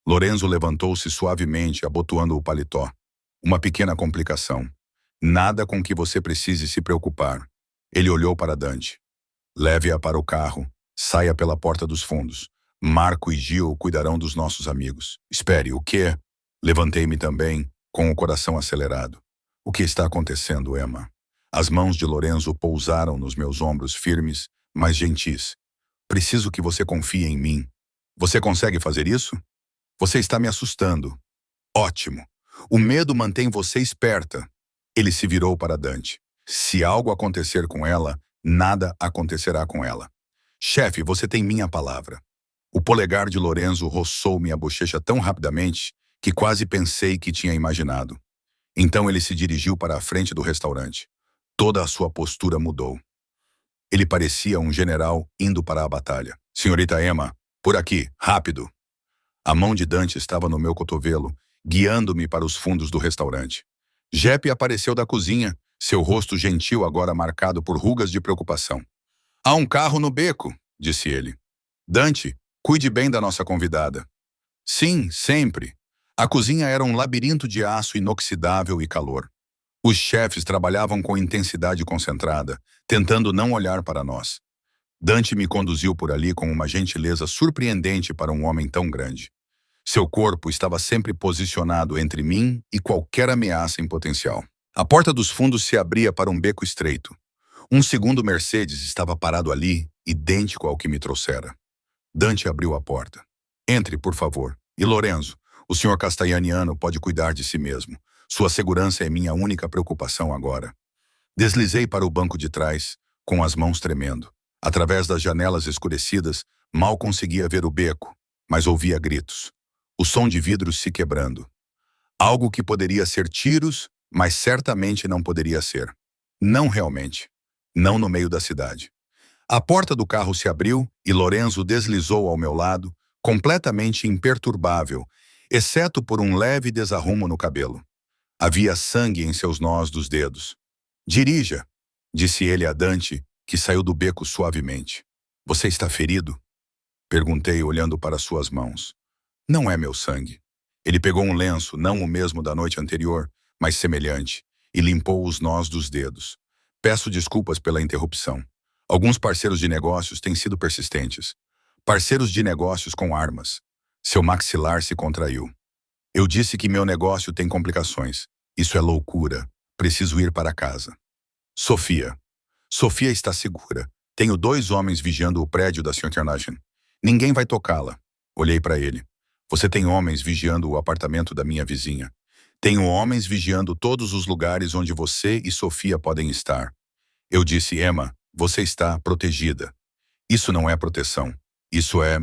Lorenzo levantou-se suavemente, abotoando o paletó. Uma pequena complicação. Nada com que você precise se preocupar. Ele olhou para Dante. Leve-a para o carro. Saia pela porta dos fundos. Marco e Gil cuidarão dos nossos amigos. Espere, o quê? Levantei-me também, com o coração acelerado. O que está acontecendo, Emma? As mãos de Lorenzo pousaram nos meus ombros firmes, mas gentis. Preciso que você confie em mim. Você consegue fazer isso? Você está me assustando. Ótimo. O medo mantém você esperta. Ele se virou para Dante. Se algo acontecer com ela, nada acontecerá com ela. Chefe, você tem minha palavra. O polegar de Lorenzo roçou minha bochecha tão rapidamente que quase pensei que tinha imaginado. Então ele se dirigiu para a frente do restaurante. Toda a sua postura mudou. Ele parecia um general indo para a batalha. Senhorita Emma, por aqui, rápido. A mão de Dante estava no meu cotovelo, guiando-me para os fundos do restaurante. Jeppe apareceu da cozinha, seu rosto gentil agora marcado por rugas de preocupação. Há um carro no beco, disse ele. Dante, cuide bem da nossa convidada. Sim, sempre. A cozinha era um labirinto de aço inoxidável e calor. Os chefes trabalhavam com intensidade concentrada, tentando não olhar para nós. Dante me conduziu por ali com uma gentileza surpreendente para um homem tão grande. Seu corpo estava sempre posicionado entre mim e qualquer ameaça em potencial. A porta dos fundos se abria para um beco estreito. Um segundo Mercedes estava parado ali, idêntico ao que me trouxera. Dante abriu a porta. Entre, por favor. E Lorenzo, o senhor Castellaniano pode cuidar de si mesmo. Sua segurança é minha única preocupação agora. Deslizei para o banco de trás, com as mãos tremendo. Através das janelas escurecidas, mal conseguia ver o beco, mas ouvia gritos. O som de vidros se quebrando. Algo que poderia ser tiros, mas certamente não poderia ser. Não realmente. Não no meio da cidade. A porta do carro se abriu e Lorenzo deslizou ao meu lado, completamente imperturbável, exceto por um leve desarrumo no cabelo. Havia sangue em seus nós dos dedos. Dirija, disse ele a Dante, que saiu do beco suavemente. Você está ferido? Perguntei, olhando para suas mãos. Não é meu sangue. Ele pegou um lenço, não o mesmo da noite anterior, mas semelhante, e limpou os nós dos dedos. Peço desculpas pela interrupção. Alguns parceiros de negócios têm sido persistentes. Parceiros de negócios com armas. Seu maxilar se contraiu. Eu disse que meu negócio tem complicações. Isso é loucura. Preciso ir para casa. Sofia. Sofia está segura. Tenho 2 homens vigiando o prédio da Sra. International. Ninguém vai tocá-la. Olhei para ele. Você tem homens vigiando o apartamento da minha vizinha. Tenho homens vigiando todos os lugares onde você e Sofia podem estar. Eu disse, Emma, você está protegida. Isso não é proteção. Isso é...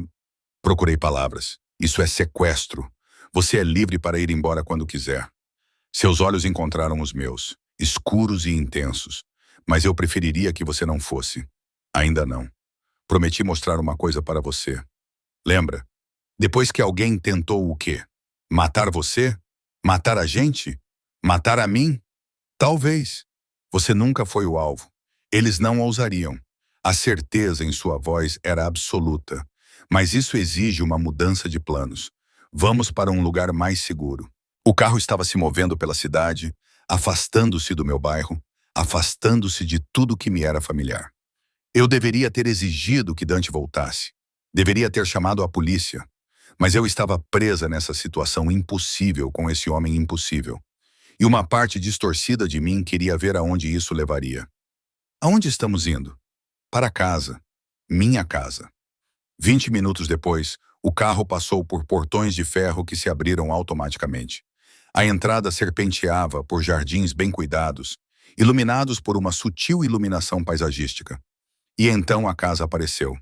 Procurei palavras. Isso é sequestro. Você é livre para ir embora quando quiser. Seus olhos encontraram os meus, escuros e intensos. Mas eu preferiria que você não fosse. Ainda não. Prometi mostrar uma coisa para você. Lembra? Depois que alguém tentou o quê? Matar você? Matar a gente? Matar a mim? Talvez. Você nunca foi o alvo. Eles não ousariam. A certeza em sua voz era absoluta. Mas isso exige uma mudança de planos. Vamos para um lugar mais seguro. O carro estava se movendo pela cidade, afastando-se do meu bairro, afastando-se de tudo que me era familiar. Eu deveria ter exigido que Dante voltasse. Deveria ter chamado a polícia. Mas eu estava presa nessa situação impossível com esse homem impossível. E uma parte distorcida de mim queria ver aonde isso levaria. Aonde estamos indo? Para casa. Minha casa. 20 minutos depois, o carro passou por portões de ferro que se abriram automaticamente. A entrada serpenteava por jardins bem cuidados, iluminados por uma sutil iluminação paisagística. E então a casa apareceu.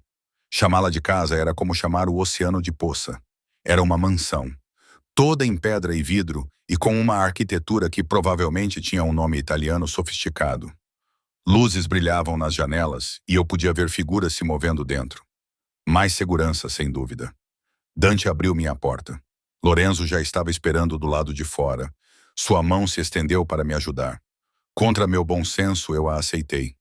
Chamá-la de casa era como chamar o oceano de poça. Era uma mansão, toda em pedra e vidro e com uma arquitetura que provavelmente tinha um nome italiano sofisticado. Luzes brilhavam nas janelas e eu podia ver figuras se movendo dentro. Mais segurança, sem dúvida. Dante abriu minha porta. Lorenzo já estava esperando do lado de fora. Sua mão se estendeu para me ajudar. Contra meu bom senso, eu a aceitei.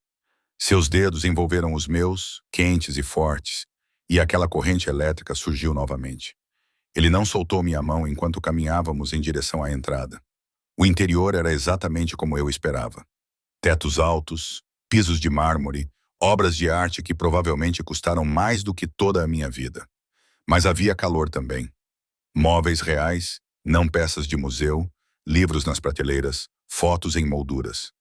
Seus dedos envolveram os meus, quentes e fortes, e aquela corrente elétrica surgiu novamente. Ele não soltou minha mão enquanto caminhávamos em direção à entrada. O interior era exatamente como eu esperava. Tetos altos, pisos de mármore, obras de arte que provavelmente custaram mais do que toda a minha vida. Mas havia calor também. Móveis reais, não peças de museu, livros nas prateleiras, fotos em molduras.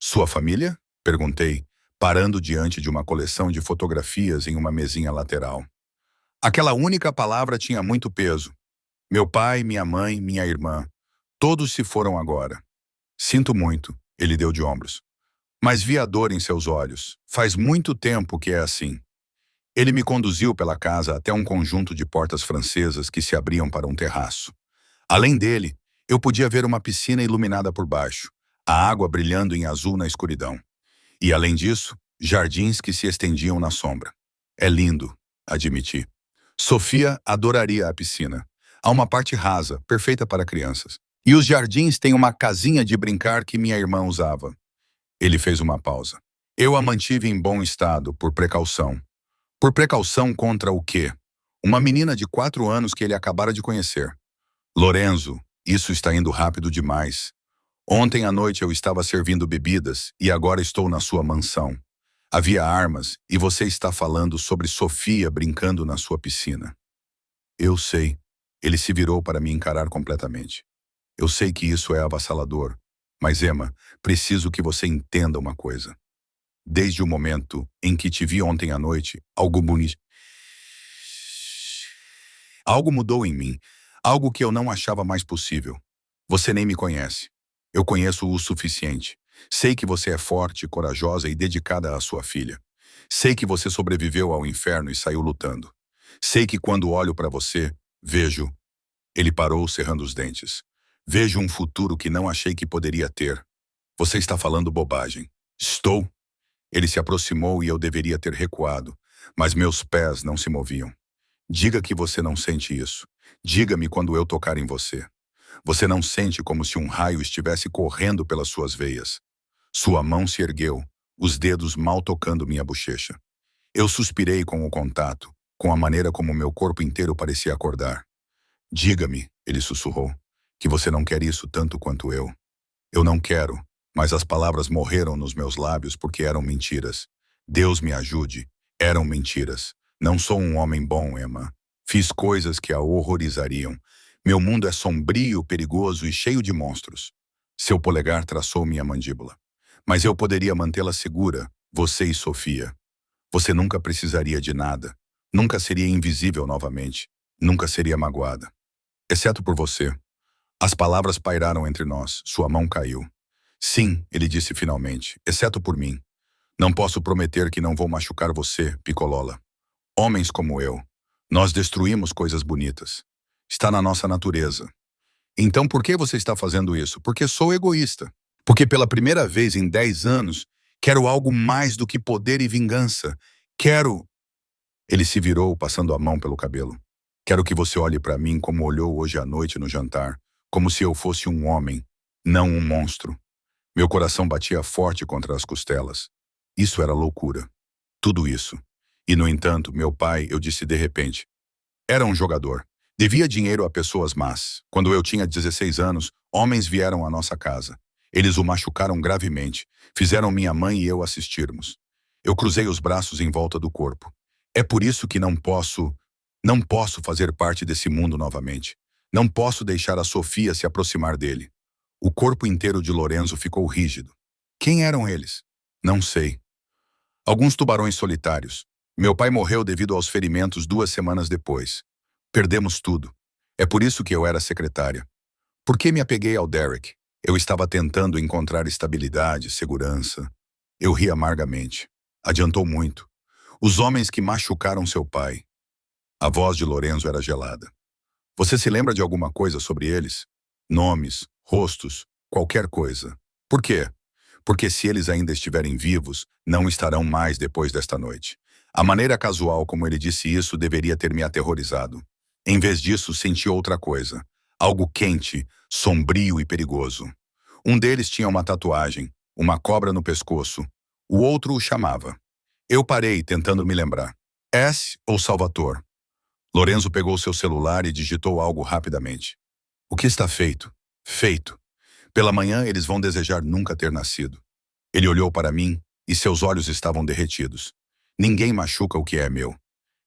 Sua família? Perguntei, parando diante de uma coleção de fotografias em uma mesinha lateral. Aquela única palavra tinha muito peso. Meu pai, minha mãe, minha irmã. Todos se foram agora. Sinto muito, ele deu de ombros. Mas vi a dor em seus olhos. Faz muito tempo que é assim. Ele me conduziu pela casa até um conjunto de portas francesas que se abriam para um terraço. Além dele, eu podia ver uma piscina iluminada por baixo, a água brilhando em azul na escuridão. E, além disso, jardins que se estendiam na sombra. É lindo, admiti. Sofia adoraria a piscina. Há uma parte rasa, perfeita para crianças. E os jardins têm uma casinha de brincar que minha irmã usava. Ele fez uma pausa. Eu a mantive em bom estado, por precaução. Por precaução contra o quê? Uma menina de 4 anos que ele acabara de conhecer. Lorenzo, isso está indo rápido demais. Ontem à noite eu estava servindo bebidas e agora estou na sua mansão. Havia armas e você está falando sobre Sofia brincando na sua piscina. Eu sei. Ele se virou para me encarar completamente. Eu sei que isso é avassalador, mas Emma, preciso que você entenda uma coisa. Desde o momento em que te vi ontem à noite, algo mudou em mim, algo que eu não achava mais possível. Você nem me conhece. Eu conheço o suficiente. Sei que você é forte, corajosa e dedicada à sua filha. Sei que você sobreviveu ao inferno e saiu lutando. Sei que quando olho para você, vejo... Ele parou, cerrando os dentes. Vejo um futuro que não achei que poderia ter. Você está falando bobagem. Estou. Ele se aproximou e eu deveria ter recuado, mas meus pés não se moviam. Diga que você não sente isso. Diga-me quando eu tocar em você. Você não sente como se um raio estivesse correndo pelas suas veias. Sua mão se ergueu, os dedos mal tocando minha bochecha. Eu suspirei com o contato, com a maneira como meu corpo inteiro parecia acordar. Diga-me, ele sussurrou, que você não quer isso tanto quanto eu. Eu não quero, mas as palavras morreram nos meus lábios porque eram mentiras. Deus me ajude, eram mentiras. Não sou um homem bom, Emma. Fiz coisas que a horrorizariam. Meu mundo é sombrio, perigoso e cheio de monstros. Seu polegar traçou minha mandíbula. Mas eu poderia mantê-la segura, você e Sofia. Você nunca precisaria de nada. Nunca seria invisível novamente. Nunca seria magoada. Exceto por você. As palavras pairaram entre nós. Sua mão caiu. Sim, ele disse finalmente, exceto por mim. Não posso prometer que não vou machucar você, Picolola. Homens como eu. Nós destruímos coisas bonitas. Está na nossa natureza. Então por que você está fazendo isso? Porque sou egoísta. Porque pela primeira vez em 10 anos, quero algo mais do que poder e vingança. Quero... Ele se virou, passando a mão pelo cabelo. Quero que você olhe para mim como olhou hoje à noite no jantar. Como se eu fosse um homem, não um monstro. Meu coração batia forte contra as costelas. Isso era loucura. Tudo isso. E, no entanto, meu pai, eu disse de repente, era um jogador. Devia dinheiro a pessoas más. Quando eu tinha 16 anos, homens vieram à nossa casa. Eles o machucaram gravemente. Fizeram minha mãe e eu assistirmos. Eu cruzei os braços em volta do corpo. É por isso que não posso fazer parte desse mundo novamente. Não posso deixar a Sofia se aproximar dele. O corpo inteiro de Lorenzo ficou rígido. Quem eram eles? Não sei. Alguns tubarões solitários. Meu pai morreu devido aos ferimentos 2 semanas depois. Perdemos tudo. É por isso que eu era secretária. Por que me apeguei ao Derek? Eu estava tentando encontrar estabilidade, segurança. Eu ri amargamente. Adiantou muito. Os homens que machucaram seu pai. A voz de Lorenzo era gelada. Você se lembra de alguma coisa sobre eles? Nomes, rostos, qualquer coisa. Por quê? Porque se eles ainda estiverem vivos, não estarão mais depois desta noite. A maneira casual como ele disse isso deveria ter me aterrorizado. Em vez disso, senti outra coisa. Algo quente, sombrio e perigoso. Um deles tinha uma tatuagem, uma cobra no pescoço. O outro o chamava. Eu parei, tentando me lembrar. S ou Salvatore? Lorenzo pegou seu celular e digitou algo rapidamente. O que está feito? Feito. Pela manhã eles vão desejar nunca ter nascido. Ele olhou para mim e seus olhos estavam derretidos. Ninguém machuca o que é meu.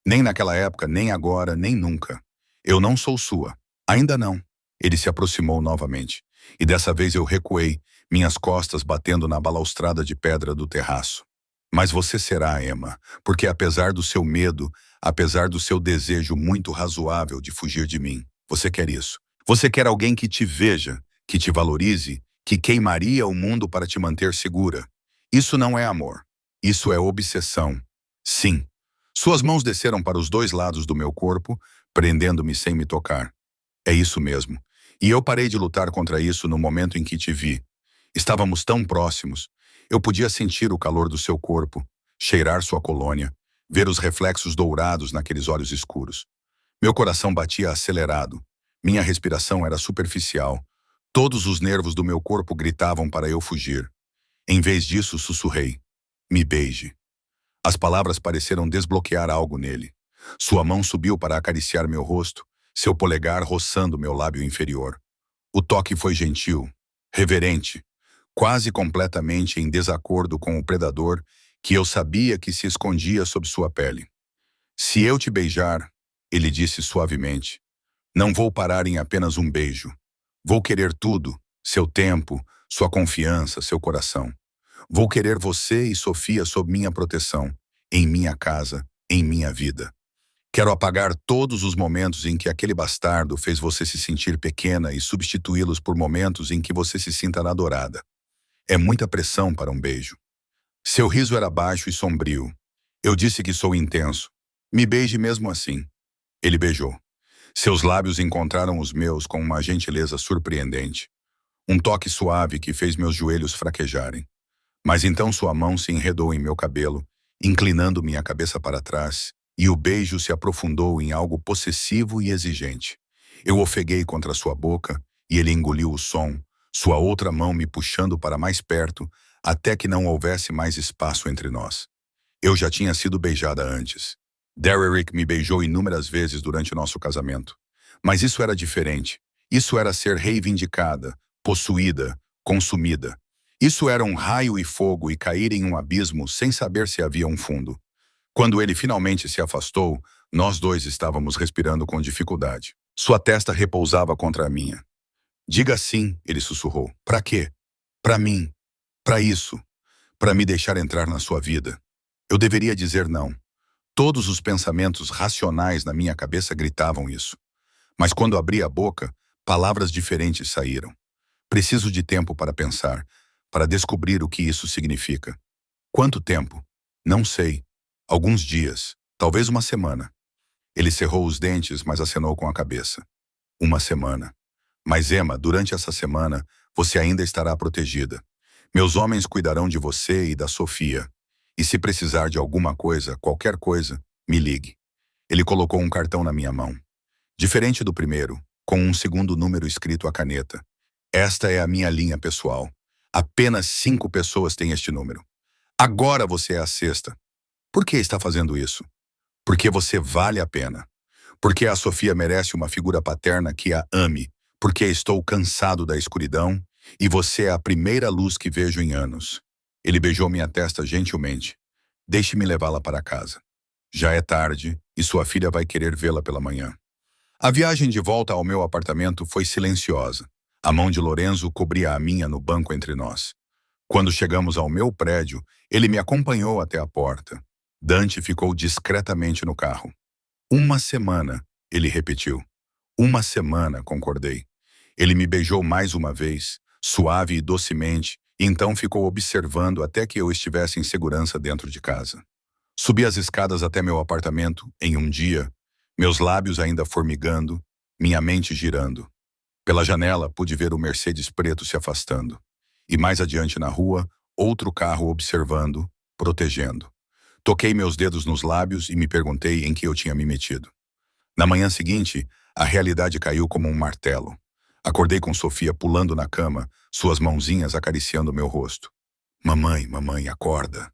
Nem naquela época, nem agora, nem nunca. Eu não sou sua. Ainda não. Ele se aproximou novamente. E dessa vez eu recuei, minhas costas batendo na balaustrada de pedra do terraço. Mas você será, Emma, porque apesar do seu medo, apesar do seu desejo muito razoável de fugir de mim, você quer isso. Você quer alguém que te veja, que te valorize, que queimaria o mundo para te manter segura. Isso não é amor. Isso é obsessão. Sim. Suas mãos desceram para os dois lados do meu corpo, prendendo-me sem me tocar. É isso mesmo. E eu parei de lutar contra isso no momento em que te vi. Estávamos tão próximos. Eu podia sentir o calor do seu corpo, cheirar sua colônia, ver os reflexos dourados naqueles olhos escuros. Meu coração batia acelerado. Minha respiração era superficial. Todos os nervos do meu corpo gritavam para eu fugir. Em vez disso, sussurrei: me beije. As palavras pareceram desbloquear algo nele. Sua mão subiu para acariciar meu rosto, seu polegar roçando meu lábio inferior. O toque foi gentil, reverente, quase completamente em desacordo com o predador que eu sabia que se escondia sob sua pele. Se eu te beijar, ele disse suavemente, não vou parar em apenas um beijo. Vou querer tudo, seu tempo, sua confiança, seu coração. Vou querer você e Sofia sob minha proteção, em minha casa, em minha vida. Quero apagar todos os momentos em que aquele bastardo fez você se sentir pequena e substituí-los por momentos em que você se sinta adorada. É muita pressão para um beijo. Seu riso era baixo e sombrio. Eu disse que sou intenso. Me beije mesmo assim. Ele beijou. Seus lábios encontraram os meus com uma gentileza surpreendente. Um toque suave que fez meus joelhos fraquejarem. Mas então sua mão se enredou em meu cabelo, inclinando minha cabeça para trás, e o beijo se aprofundou em algo possessivo e exigente. Eu ofeguei contra sua boca, e ele engoliu o som, sua outra mão me puxando para mais perto, até que não houvesse mais espaço entre nós. Eu já tinha sido beijada antes. Derrick me beijou inúmeras vezes durante nosso casamento. Mas isso era diferente. Isso era ser reivindicada, possuída, consumida. Isso era um raio e fogo e cair em um abismo sem saber se havia um fundo. Quando ele finalmente se afastou, nós dois estávamos respirando com dificuldade. Sua testa repousava contra a minha. Diga sim, ele sussurrou. Para quê? Para mim. Para isso. Para me deixar entrar na sua vida. Eu deveria dizer não. Todos os pensamentos racionais na minha cabeça gritavam isso. Mas quando abri a boca, palavras diferentes saíram. Preciso de tempo para pensar, para descobrir o que isso significa. Quanto tempo? Não sei. Alguns dias, talvez uma semana. Ele cerrou os dentes, mas acenou com a cabeça. Uma semana. Mas Emma, durante essa semana, você ainda estará protegida. Meus homens cuidarão de você e da Sofia. E se precisar de alguma coisa, qualquer coisa, me ligue. Ele colocou um cartão na minha mão. Diferente do primeiro, com um segundo número escrito à caneta. Esta é a minha linha pessoal. Apenas 5 pessoas têm este número. Agora você é a sexta. Por que está fazendo isso? Porque você vale a pena. Porque a Sofia merece uma figura paterna que a ame. Porque estou cansado da escuridão e você é a primeira luz que vejo em anos. Ele beijou minha testa gentilmente. Deixe-me levá-la para casa. Já é tarde e sua filha vai querer vê-la pela manhã. A viagem de volta ao meu apartamento foi silenciosa. A mão de Lorenzo cobria a minha no banco entre nós. Quando chegamos ao meu prédio, ele me acompanhou até a porta. Dante ficou discretamente no carro. Uma semana, ele repetiu. Uma semana, concordei. Ele me beijou mais uma vez, suave e docemente, e então ficou observando até que eu estivesse em segurança dentro de casa. Subi as escadas até meu apartamento, em um dia, meus lábios ainda formigando, minha mente girando. Pela janela, pude ver o Mercedes preto se afastando. E mais adiante na rua, outro carro observando, protegendo. Toquei meus dedos nos lábios e me perguntei em que eu tinha me metido. Na manhã seguinte, a realidade caiu como um martelo. Acordei com Sofia pulando na cama, suas mãozinhas acariciando meu rosto. Mamãe, mamãe, acorda.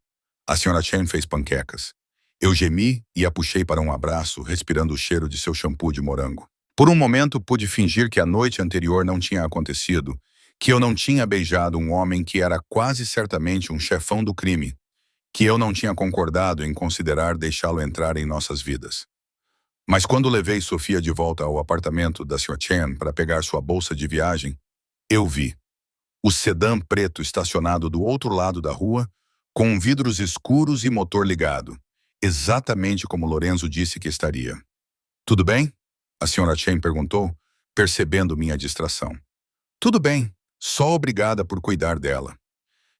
A senhora Chen fez panquecas. Eu gemi e a puxei para um abraço, respirando o cheiro de seu shampoo de morango. Por um momento, pude fingir que a noite anterior não tinha acontecido, que eu não tinha beijado um homem que era quase certamente um chefão do crime, que eu não tinha concordado em considerar deixá-lo entrar em nossas vidas. Mas quando levei Sofia de volta ao apartamento da Sra. Chen para pegar sua bolsa de viagem, eu vi. O sedã preto estacionado do outro lado da rua, com vidros escuros e motor ligado, exatamente como Lorenzo disse que estaria. Tudo bem? A senhora Chen perguntou, percebendo minha distração. Tudo bem, só obrigada por cuidar dela.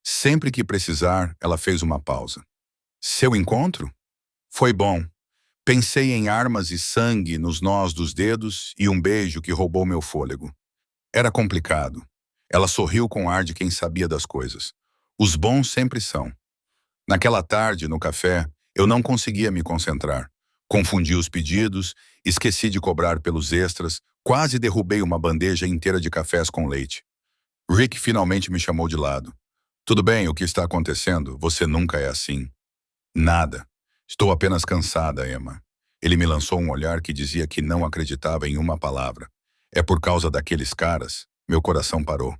Sempre que precisar, ela fez uma pausa. Seu encontro? Foi bom. Pensei em armas e sangue nos nós dos dedos e um beijo que roubou meu fôlego. Era complicado. Ela sorriu com ar de quem sabia das coisas. Os bons sempre são. Naquela tarde, no café, eu não conseguia me concentrar. Confundi os pedidos, esqueci de cobrar pelos extras, quase derrubei uma bandeja inteira de cafés com leite. Rick finalmente me chamou de lado. Tudo bem, o que está acontecendo? Você nunca é assim. Nada. Estou apenas cansada, Emma. Ele me lançou um olhar que dizia que não acreditava em uma palavra. É por causa daqueles caras? Meu coração parou.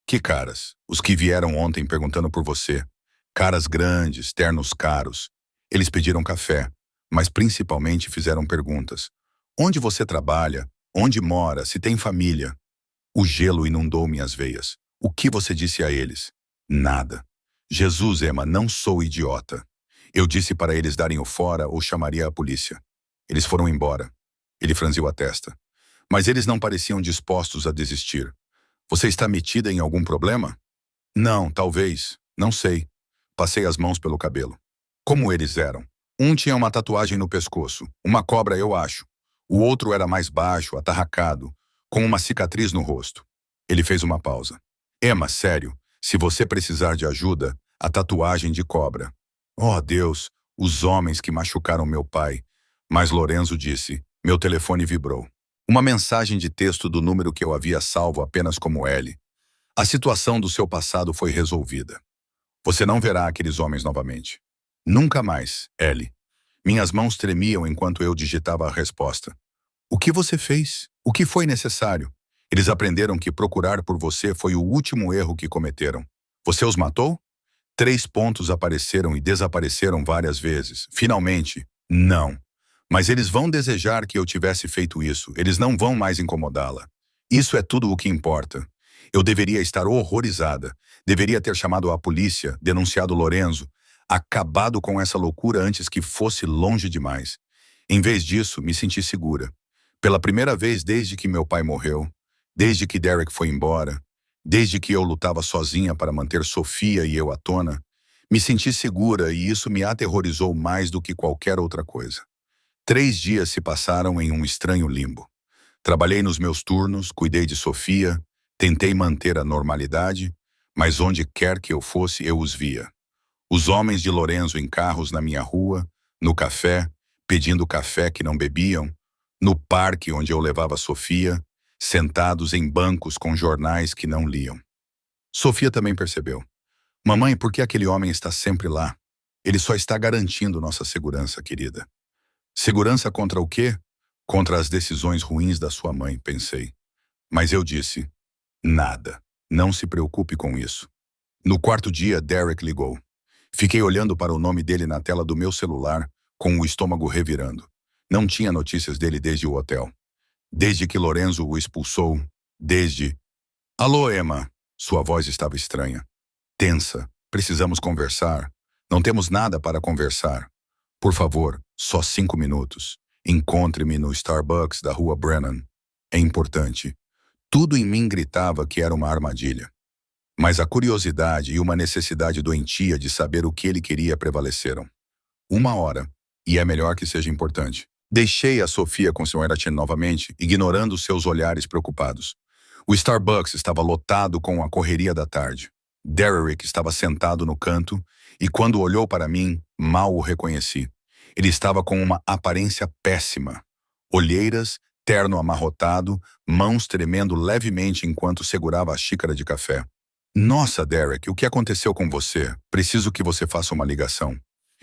Que caras? Os que vieram ontem perguntando por você. Caras grandes, ternos caros. Eles pediram café, mas principalmente fizeram perguntas. Onde você trabalha? Onde mora? Se tem família? O gelo inundou minhas veias. O que você disse a eles? Nada. Jesus, Emma, não sou idiota. Eu disse para eles darem o fora ou chamaria a polícia. Eles foram embora. Ele franziu a testa. Mas eles não pareciam dispostos a desistir. Você está metida em algum problema? Não, talvez. Não sei. Passei as mãos pelo cabelo. Como eles eram? Um tinha uma tatuagem no pescoço. Uma cobra, eu acho. O outro era mais baixo, atarracado, com uma cicatriz no rosto. Ele fez uma pausa. Emma, sério, se você precisar de ajuda, a tatuagem de cobra. Oh, Deus, os homens que machucaram meu pai. Mas Lorenzo disse, meu telefone vibrou. Uma mensagem de texto do número que eu havia salvo apenas como L. A situação do seu passado foi resolvida. Você não verá aqueles homens novamente. Nunca mais, L. Minhas mãos tremiam enquanto eu digitava a resposta. O que você fez? O que foi necessário? Eles aprenderam que procurar por você foi o último erro que cometeram. Você os matou? 3 pontos apareceram e desapareceram várias vezes. Finalmente, não. Mas eles vão desejar que eu tivesse feito isso. Eles não vão mais incomodá-la. Isso é tudo o que importa. Eu deveria estar horrorizada. Deveria ter chamado a polícia, denunciado Lorenzo, acabado com essa loucura antes que fosse longe demais. Em vez disso, me senti segura. Pela primeira vez desde que meu pai morreu, desde que Derek foi embora, desde que eu lutava sozinha para manter Sofia e eu à tona, me senti segura e isso me aterrorizou mais do que qualquer outra coisa. 3 dias se passaram em um estranho limbo. Trabalhei nos meus turnos, cuidei de Sofia, tentei manter a normalidade, mas onde quer que eu fosse, eu os via. Os homens de Lorenzo em carros na minha rua, no café, pedindo café que não bebiam, no parque onde eu levava Sofia, sentados em bancos com jornais que não liam. Sofia também percebeu. Mamãe, por que aquele homem está sempre lá? Ele só está garantindo nossa segurança, querida. Segurança contra o quê? Contra as decisões ruins da sua mãe, pensei. Mas eu disse, nada. Não se preocupe com isso. No quarto dia, Derek ligou. Fiquei olhando para o nome dele na tela do meu celular, com o estômago revirando. Não tinha notícias dele desde o hotel. Desde que Lorenzo o expulsou. Desde... Alô, Emma. Sua voz estava estranha. Tensa. Precisamos conversar. Não temos nada para conversar. Por favor, só 5 minutos. Encontre-me no Starbucks da rua Brennan. É importante. Tudo em mim gritava que era uma armadilha. Mas a curiosidade e uma necessidade doentia de saber o que ele queria prevaleceram. 1 hora. E é melhor que seja importante. Deixei a Sofia com Sra. Chen novamente, ignorando seus olhares preocupados. O Starbucks estava lotado com a correria da tarde. Derek estava sentado no canto e quando olhou para mim, mal o reconheci. Ele estava com uma aparência péssima. Olheiras, terno amarrotado, mãos tremendo levemente enquanto segurava a xícara de café. Nossa, Derek, o que aconteceu com você? Preciso que você faça uma ligação.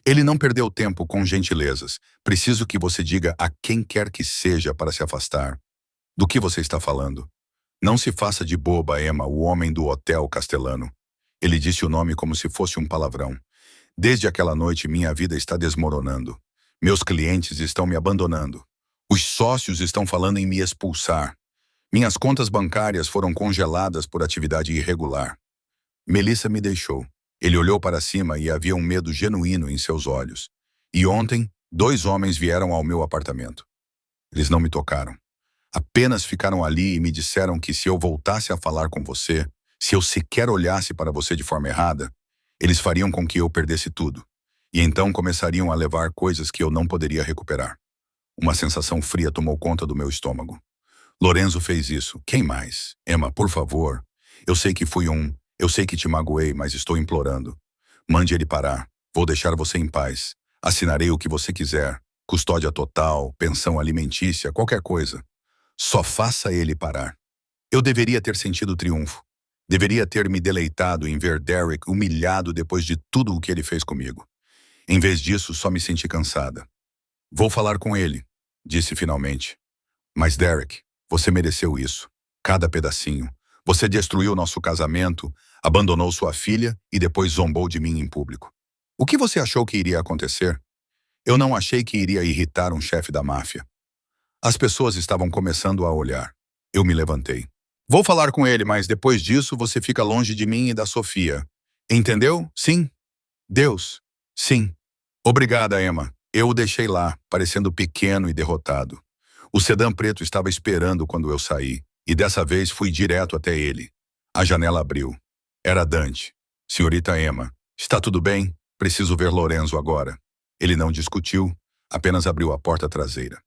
Ele não perdeu tempo com gentilezas. Preciso que você diga a quem quer que seja para se afastar. Do que você está falando? Não se faça de boba, Emma, o homem do Hotel Castellano. Ele disse o nome como se fosse um palavrão. Desde aquela noite, minha vida está desmoronando. Meus clientes estão me abandonando. Os sócios estão falando em me expulsar. Minhas contas bancárias foram congeladas por atividade irregular. Melissa me deixou. Ele olhou para cima e havia um medo genuíno em seus olhos. E ontem, 2 homens vieram ao meu apartamento. Eles não me tocaram. Apenas ficaram ali e me disseram que se eu voltasse a falar com você, se eu sequer olhasse para você de forma errada, eles fariam com que eu perdesse tudo. E então começariam a levar coisas que eu não poderia recuperar. Uma sensação fria tomou conta do meu estômago. Lorenzo fez isso. Quem mais? Emma, por favor. Eu sei que fui um. Eu sei que te magoei, mas estou implorando. Mande ele parar. Vou deixar você em paz. Assinarei o que você quiser. Custódia total, pensão alimentícia, qualquer coisa. Só faça ele parar. Eu deveria ter sentido triunfo. Deveria ter me deleitado em ver Derek humilhado depois de tudo o que ele fez comigo. Em vez disso, só me senti cansada. Vou falar com ele, disse finalmente. Mas Derek, você mereceu isso. Cada pedacinho. Você destruiu nosso casamento, abandonou sua filha e depois zombou de mim em público. O que você achou que iria acontecer? Eu não achei que iria irritar um chefe da máfia. As pessoas estavam começando a olhar. Eu me levantei. Vou falar com ele, mas depois disso você fica longe de mim e da Sofia. Entendeu? Sim? Deus? Sim. Obrigada, Emma. Eu o deixei lá, parecendo pequeno e derrotado. O sedã preto estava esperando quando eu saí, e dessa vez fui direto até ele. A janela abriu. Era Dante. Senhorita Emma, está tudo bem? Preciso ver Lorenzo agora. Ele não discutiu, apenas abriu a porta traseira.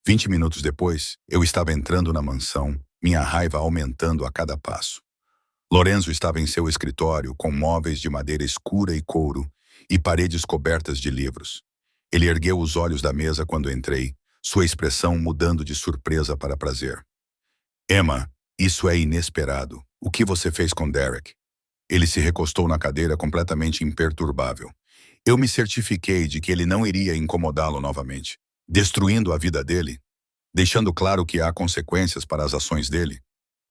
20 minutos depois, eu estava entrando na mansão, minha raiva aumentando a cada passo. Lorenzo estava em seu escritório, com móveis de madeira escura e couro, e paredes cobertas de livros. Ele ergueu os olhos da mesa quando entrei, sua expressão mudando de surpresa para prazer. Emma, isso é inesperado. O que você fez com Derek? Ele se recostou na cadeira completamente imperturbável. Eu me certifiquei de que ele não iria incomodá-lo novamente, destruindo a vida dele, deixando claro que há consequências para as ações dele.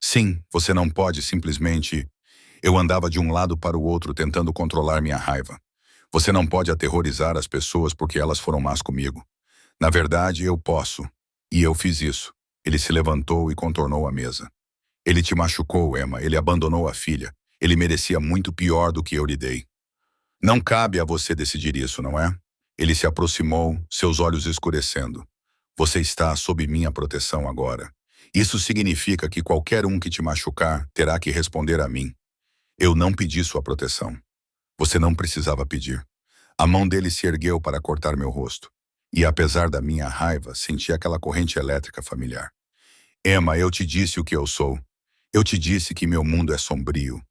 Sim, você não pode simplesmente... Eu andava de um lado para o outro tentando controlar minha raiva. Você não pode aterrorizar as pessoas porque elas foram más comigo. Na verdade, eu posso. E eu fiz isso. Ele se levantou e contornou a mesa. Ele te machucou, Emma. Ele abandonou a filha. Ele merecia muito pior do que eu lhe dei. Não cabe a você decidir isso, não é? Ele se aproximou, seus olhos escurecendo. Você está sob minha proteção agora. Isso significa que qualquer um que te machucar terá que responder a mim. Eu não pedi sua proteção. Você não precisava pedir. A mão dele se ergueu para cortar meu rosto. E apesar da minha raiva, senti aquela corrente elétrica familiar. Emma, eu te disse o que eu sou. Eu te disse que meu mundo é sombrio.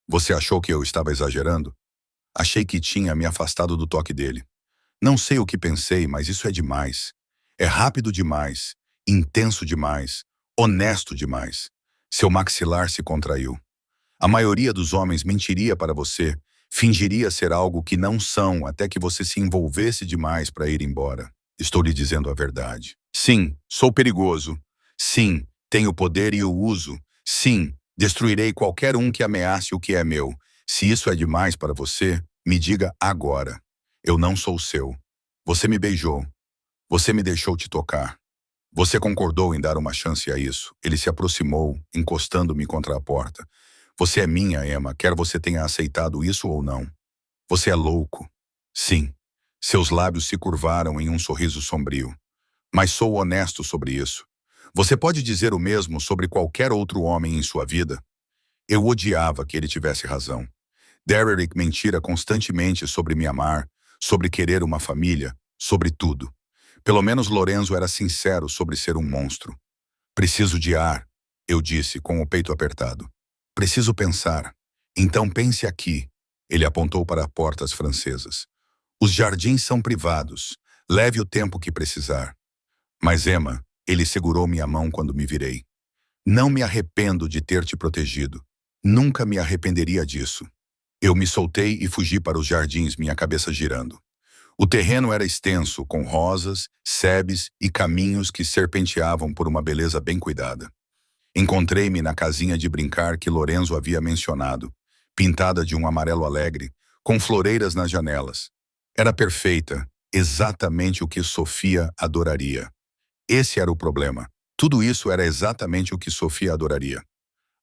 Você achou que eu estava exagerando? Achei que tinha me afastado do toque dele. Não sei o que pensei, mas isso é demais. É rápido demais, intenso demais, honesto demais. Seu maxilar se contraiu. A maioria dos homens mentiria para você, fingiria ser algo que não são até que você se envolvesse demais para ir embora. Estou lhe dizendo a verdade. Sim, sou perigoso. Sim, tenho poder e o uso. Sim, destruirei qualquer um que ameace o que é meu. Se isso é demais para você, me diga agora. Eu não sou seu. Você me beijou. Você me deixou te tocar. Você concordou em dar uma chance a isso. Ele se aproximou, encostando-me contra a porta. Você é minha, Emma, quer você tenha aceitado isso ou não. Você é louco. Sim. Seus lábios se curvaram em um sorriso sombrio. Mas sou honesto sobre isso. Você pode dizer o mesmo sobre qualquer outro homem em sua vida? Eu odiava que ele tivesse razão. Derek mentira constantemente sobre me amar, sobre querer uma família, sobre tudo. Pelo menos Lorenzo era sincero sobre ser um monstro. Preciso de ar, eu disse, com o peito apertado. Preciso pensar. Então pense aqui. Ele apontou para portas francesas. Os jardins são privados. Leve o tempo que precisar. Mas Emma, ele segurou minha mão quando me virei. Não me arrependo de ter te protegido. Nunca me arrependeria disso. Eu me soltei e fugi para os jardins, minha cabeça girando. O terreno era extenso, com rosas, sebes e caminhos que serpenteavam por uma beleza bem cuidada. Encontrei-me na casinha de brincar que Lorenzo havia mencionado, pintada de um amarelo alegre, com floreiras nas janelas. Era perfeita, exatamente o que Sofia adoraria. Esse era o problema. Tudo isso era exatamente o que Sofia adoraria.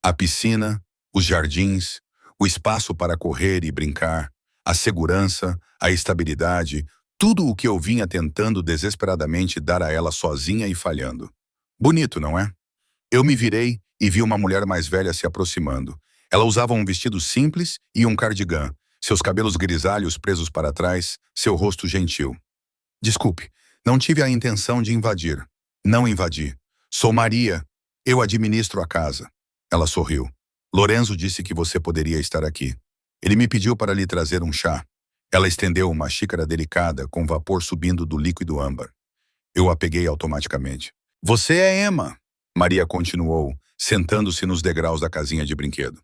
A piscina, os jardins, O espaço para correr e brincar, a segurança, a estabilidade, tudo o que eu vinha tentando desesperadamente dar a ela sozinha e falhando. Bonito, não é? Eu me virei e vi uma mulher mais velha se aproximando. Ela usava um vestido simples e um cardigã, seus cabelos grisalhos presos para trás, seu rosto gentil. Desculpe, não tive a intenção de invadir. Não invadi. Sou Maria. Eu administro a casa. Ela sorriu. Lorenzo disse que você poderia estar aqui. Ele me pediu para lhe trazer um chá. Ela estendeu uma xícara delicada com vapor subindo do líquido âmbar. Eu a peguei automaticamente. Você é Emma, Maria continuou, sentando-se nos degraus da casinha de brinquedo.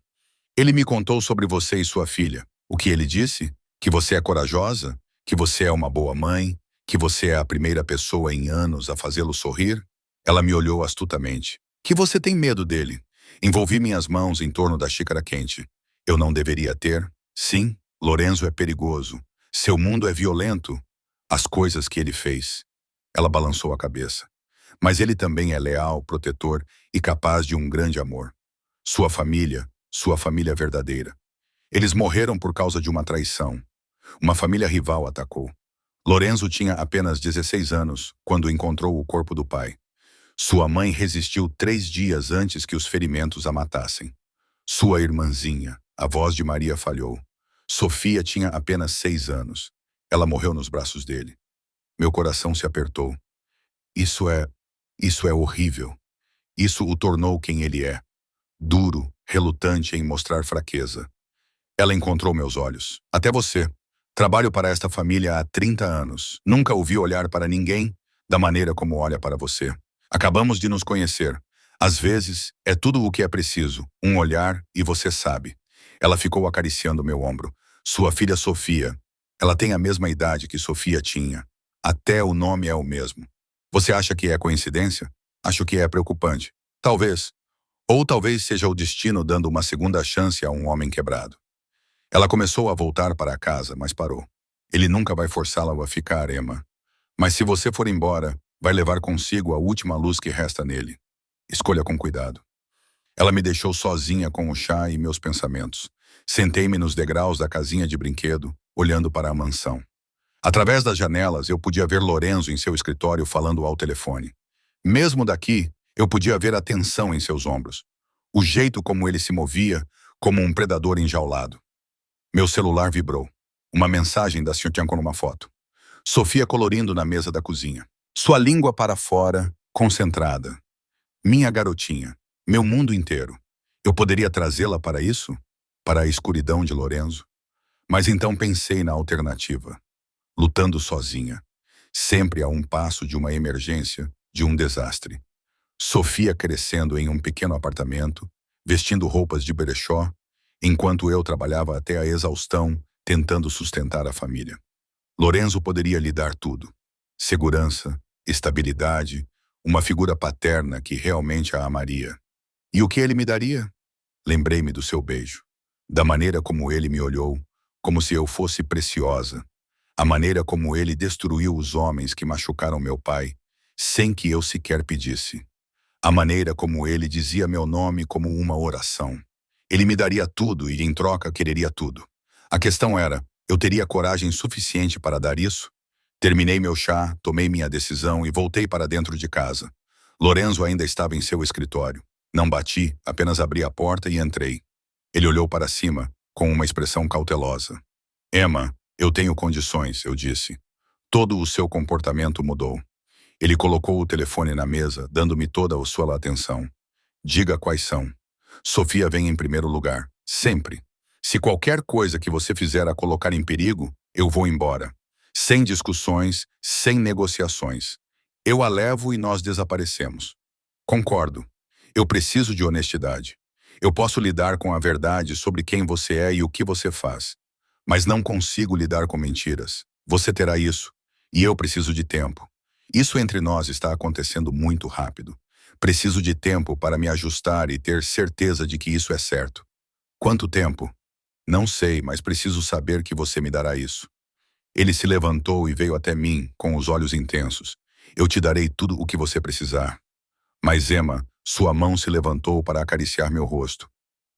Ele me contou sobre você e sua filha. O que ele disse? Que você é corajosa? Que você é uma boa mãe? Que você é a primeira pessoa em anos a fazê-lo sorrir? Ela me olhou astutamente. Que você tem medo dele? Envolvi minhas mãos em torno da xícara quente. Eu não deveria ter? Sim, Lorenzo é perigoso. Seu mundo é violento. As coisas que ele fez. Ela balançou a cabeça. Mas ele também é leal, protetor e capaz de um grande amor. Sua família verdadeira. Eles morreram por causa de uma traição. Uma família rival atacou. Lorenzo tinha apenas 16 anos quando encontrou o corpo do pai. Sua mãe resistiu 3 dias antes que os ferimentos a matassem. Sua irmãzinha, a voz de Maria falhou. Sofia tinha apenas 6 anos. Ela morreu nos braços dele. Meu coração se apertou. Isso é horrível. Isso o tornou quem ele é. Duro, relutante em mostrar fraqueza. Ela encontrou meus olhos. Até você. Trabalho para esta família há 30 anos. Nunca ouvi olhar para ninguém da maneira como olha para você. Acabamos de nos conhecer. Às vezes, é tudo o que é preciso. Um olhar e você sabe. Ela ficou acariciando meu ombro. Sua filha Sofia. Ela tem a mesma idade que Sofia tinha. Até o nome é o mesmo. Você acha que é coincidência? Acho que é preocupante. Talvez. Ou talvez seja o destino dando uma segunda chance a um homem quebrado. Ela começou a voltar para casa, mas parou. Ele nunca vai forçá-la a ficar, Emma. Mas se você for embora, vai levar consigo a última luz que resta nele. Escolha com cuidado. Ela me deixou sozinha com o chá e meus pensamentos. Sentei-me nos degraus da casinha de brinquedo, olhando para a mansão. Através das janelas, eu podia ver Lorenzo em seu escritório falando ao telefone. Mesmo daqui, eu podia ver a tensão em seus ombros. O jeito como ele se movia, como um predador enjaulado. Meu celular vibrou. Uma mensagem da Sr. com uma foto. Sofia colorindo na mesa da cozinha. Sua língua para fora, concentrada. Minha garotinha. Meu mundo inteiro. Eu poderia trazê-la para isso? Para a escuridão de Lorenzo? Mas então pensei na alternativa. Lutando sozinha. Sempre a um passo de uma emergência, de um desastre. Sofia crescendo em um pequeno apartamento, vestindo roupas de brechó, enquanto eu trabalhava até a exaustão, tentando sustentar a família. Lorenzo poderia lhe dar tudo. Segurança, estabilidade, uma figura paterna que realmente a amaria. E o que ele me daria? Lembrei-me do seu beijo. Da maneira como ele me olhou, como se eu fosse preciosa. A maneira como ele destruiu os homens que machucaram meu pai, sem que eu sequer pedisse. A maneira como ele dizia meu nome como uma oração. Ele me daria tudo e, em troca, quereria tudo. A questão era, eu teria coragem suficiente para dar isso? Terminei meu chá, tomei minha decisão e voltei para dentro de casa. Lorenzo ainda estava em seu escritório. Não bati, apenas abri a porta e entrei. Ele olhou para cima, com uma expressão cautelosa. Emma, eu tenho condições, eu disse. Todo o seu comportamento mudou. Ele colocou o telefone na mesa, dando-me toda a sua atenção. Diga quais são. Sofia vem em primeiro lugar, sempre. Se qualquer coisa que você fizer a colocar em perigo, eu vou embora. Sem discussões, sem negociações. Eu a levo e nós desaparecemos. Concordo. Eu preciso de honestidade. Eu posso lidar com a verdade sobre quem você é e o que você faz. Mas não consigo lidar com mentiras. Você terá isso. E eu preciso de tempo. Isso entre nós está acontecendo muito rápido. Preciso de tempo para me ajustar e ter certeza de que isso é certo. Quanto tempo? Não sei, mas preciso saber que você me dará isso. Ele se levantou e veio até mim, com os olhos intensos. Eu te darei tudo o que você precisar. Mas Emma, sua mão se levantou para acariciar meu rosto.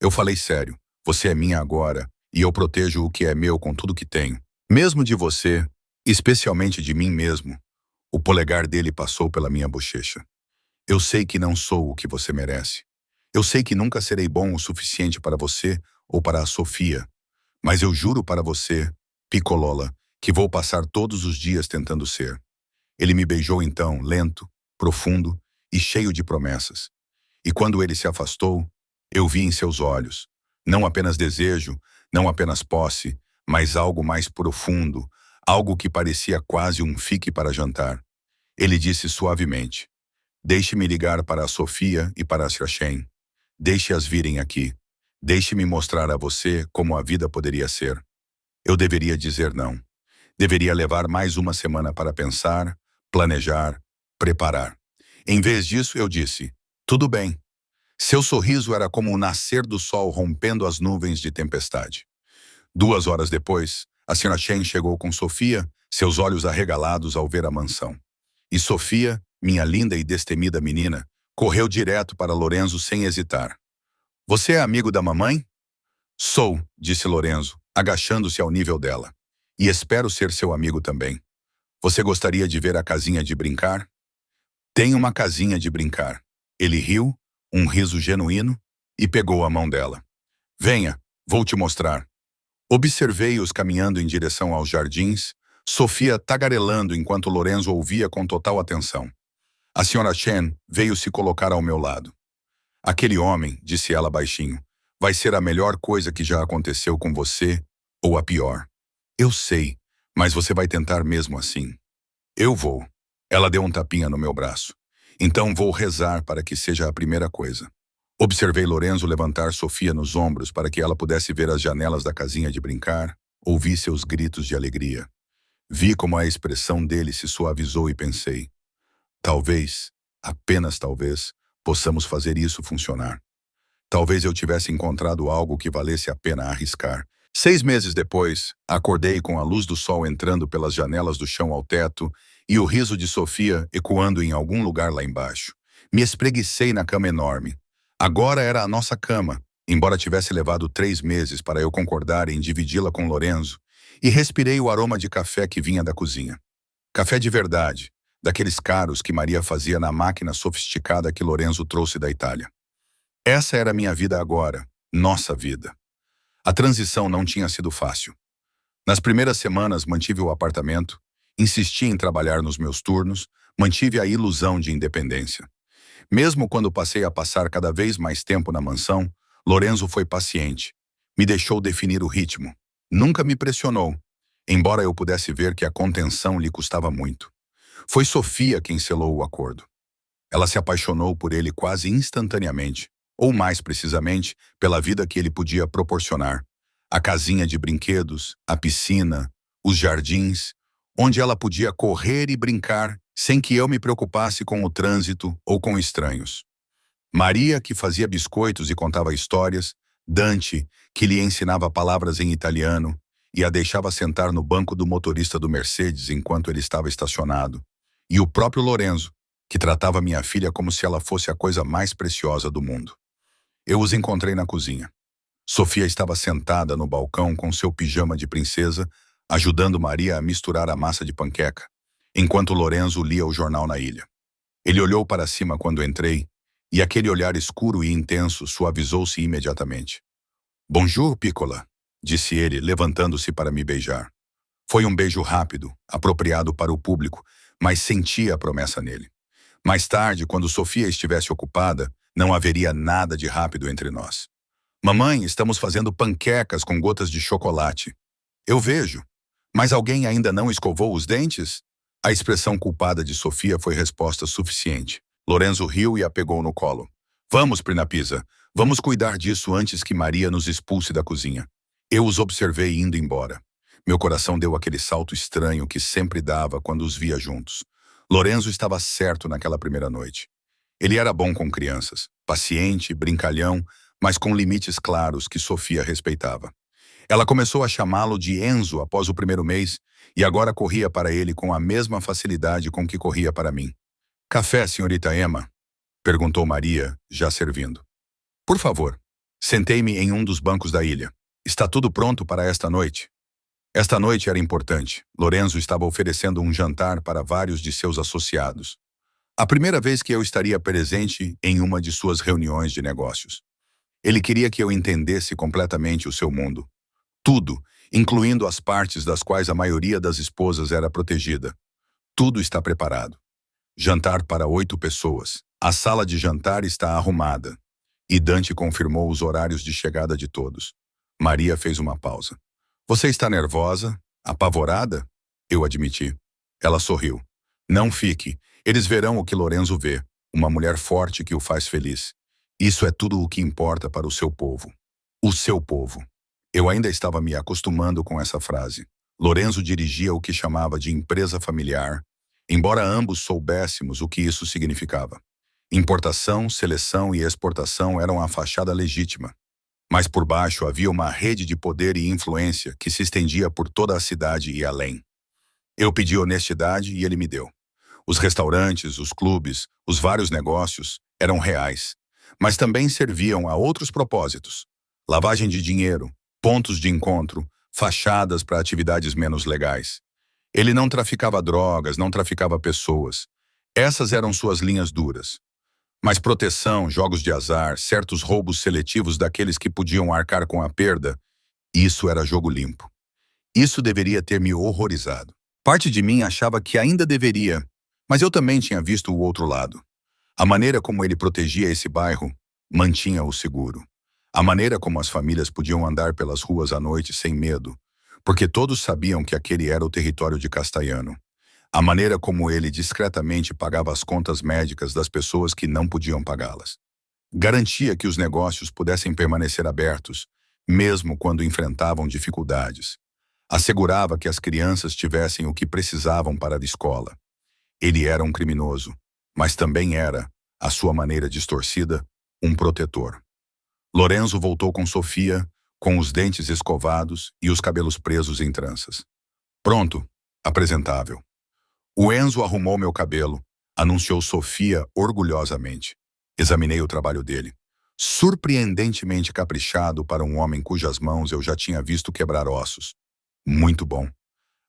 Eu falei sério. Você é minha agora, e eu protejo o que é meu com tudo que tenho. Mesmo de você, especialmente de mim mesmo. O polegar dele passou pela minha bochecha. Eu sei que não sou o que você merece. Eu sei que nunca serei bom o suficiente para você ou para a Sofia. Mas eu juro para você, Piccolola, que vou passar todos os dias tentando ser. Ele me beijou então, lento, profundo e cheio de promessas. E quando ele se afastou, eu vi em seus olhos, não apenas desejo, não apenas posse, mas algo mais profundo, algo que parecia quase um fique para jantar. Ele disse suavemente: Deixe-me ligar para a Sofia e para a Srachem. Deixe-as virem aqui. Deixe-me mostrar a você como a vida poderia ser. Eu deveria dizer não. Deveria levar mais uma semana para pensar, planejar, preparar. Em vez disso, eu disse: tudo bem. Seu sorriso era como o nascer do sol rompendo as nuvens de tempestade. 2 horas depois, a Sra. Chen chegou com Sofia, seus olhos arregalados ao ver a mansão. E Sofia, minha linda e destemida menina, correu direto para Lorenzo sem hesitar. Você é amigo da mamãe? Sou, disse Lorenzo, agachando-se ao nível dela. E espero ser seu amigo também. Você gostaria de ver a casinha de brincar? Tem uma casinha de brincar. Ele riu, um riso genuíno, e pegou a mão dela. Venha, vou te mostrar. Observei-os caminhando em direção aos jardins, Sofia tagarelando enquanto Lorenzo ouvia com total atenção. A Sra. Chen veio se colocar ao meu lado. Aquele homem, disse ela baixinho, vai ser a melhor coisa que já aconteceu com você, ou a pior. Eu sei, mas você vai tentar mesmo assim. Eu vou. Ela deu um tapinha no meu braço. Então vou rezar para que seja a primeira coisa. Observei Lorenzo levantar Sofia nos ombros para que ela pudesse ver as janelas da casinha de brincar, ouvi seus gritos de alegria. Vi como a expressão dele se suavizou e pensei: talvez, apenas talvez, possamos fazer isso funcionar. Talvez eu tivesse encontrado algo que valesse a pena arriscar. 6 meses depois, acordei com a luz do sol entrando pelas janelas do chão ao teto e o riso de Sofia ecoando em algum lugar lá embaixo. Me espreguicei na cama enorme. Agora era a nossa cama, embora tivesse levado 3 meses para eu concordar em dividi-la com Lorenzo, e respirei o aroma de café que vinha da cozinha. Café de verdade, daqueles caros que Maria fazia na máquina sofisticada que Lorenzo trouxe da Itália. Essa era minha vida agora, nossa vida. A transição não tinha sido fácil. Nas primeiras semanas mantive o apartamento, insisti em trabalhar nos meus turnos, mantive a ilusão de independência. Mesmo quando passei a passar cada vez mais tempo na mansão, Lorenzo foi paciente. Me deixou definir o ritmo. Nunca me pressionou, embora eu pudesse ver que a contenção lhe custava muito. Foi Sofia quem selou o acordo. Ela se apaixonou por ele quase instantaneamente, ou mais precisamente, pela vida que ele podia proporcionar. A casinha de brinquedos, a piscina, os jardins, onde ela podia correr e brincar sem que eu me preocupasse com o trânsito ou com estranhos. Maria, que fazia biscoitos e contava histórias, Dante, que lhe ensinava palavras em italiano e a deixava sentar no banco do motorista do Mercedes enquanto ele estava estacionado, e o próprio Lorenzo, que tratava minha filha como se ela fosse a coisa mais preciosa do mundo. Eu os encontrei na cozinha. Sofia estava sentada no balcão com seu pijama de princesa, ajudando Maria a misturar a massa de panqueca, enquanto Lorenzo lia o jornal na ilha. Ele olhou para cima quando entrei, e aquele olhar escuro e intenso suavizou-se imediatamente. Bonjour, Piccola, disse ele, levantando-se para me beijar. Foi um beijo rápido, apropriado para o público, mas sentia a promessa nele. Mais tarde, quando Sofia estivesse ocupada, não haveria nada de rápido entre nós. Mamãe, estamos fazendo panquecas com gotas de chocolate. Eu vejo. Mas alguém ainda não escovou os dentes? A expressão culpada de Sofia foi resposta suficiente. Lorenzo riu e a pegou no colo. Vamos, Prinapisa. Vamos cuidar disso antes que Maria nos expulse da cozinha. Eu os observei indo embora. Meu coração deu aquele salto estranho que sempre dava quando os via juntos. Lorenzo estava certo naquela primeira noite. Ele era bom com crianças, paciente, brincalhão, mas com limites claros que Sofia respeitava. Ela começou a chamá-lo de Enzo após o primeiro mês e agora corria para ele com a mesma facilidade com que corria para mim. Café, senhorita Emma? Perguntou Maria, já servindo. Por favor. Sentei-me em um dos bancos da ilha. Está tudo pronto para esta noite? Esta noite era importante. Lorenzo estava oferecendo um jantar para vários de seus associados. A primeira vez que eu estaria presente em uma de suas reuniões de negócios. Ele queria que eu entendesse completamente o seu mundo. Tudo, incluindo as partes das quais a maioria das esposas era protegida. Tudo está preparado. Jantar para 8 pessoas. A sala de jantar está arrumada. E Dante confirmou os horários de chegada de todos. Maria fez uma pausa. Você está nervosa? Apavorada? Eu admiti. Ela sorriu. Não fique. Eles verão o que Lorenzo vê. Uma mulher forte que o faz feliz. Isso é tudo o que importa para o seu povo. O seu povo. Eu ainda estava me acostumando com essa frase. Lorenzo dirigia o que chamava de empresa familiar, embora ambos soubéssemos o que isso significava. Importação, seleção e exportação eram a fachada legítima. Mas por baixo havia uma rede de poder e influência que se estendia por toda a cidade e além. Eu pedi honestidade e ele me deu. Os restaurantes, os clubes, os vários negócios eram reais, mas também serviam a outros propósitos. Lavagem de dinheiro, pontos de encontro, fachadas para atividades menos legais. Ele não traficava drogas, não traficava pessoas. Essas eram suas linhas duras. Mas proteção, jogos de azar, certos roubos seletivos daqueles que podiam arcar com a perda, isso era jogo limpo. Isso deveria ter me horrorizado. Parte de mim achava que ainda deveria, mas eu também tinha visto o outro lado. A maneira como ele protegia esse bairro mantinha-o seguro. A maneira como as famílias podiam andar pelas ruas à noite sem medo, porque todos sabiam que aquele era o território de Castellano. A maneira como ele discretamente pagava as contas médicas das pessoas que não podiam pagá-las. Garantia que os negócios pudessem permanecer abertos, mesmo quando enfrentavam dificuldades. Assegurava que as crianças tivessem o que precisavam para a escola. Ele era um criminoso, mas também era, à sua maneira distorcida, um protetor. Lorenzo voltou com Sofia, com os dentes escovados e os cabelos presos em tranças. Pronto, apresentável. O Enzo arrumou meu cabelo, anunciou Sofia orgulhosamente. Examinei o trabalho dele. Surpreendentemente caprichado para um homem cujas mãos eu já tinha visto quebrar ossos. Muito bom.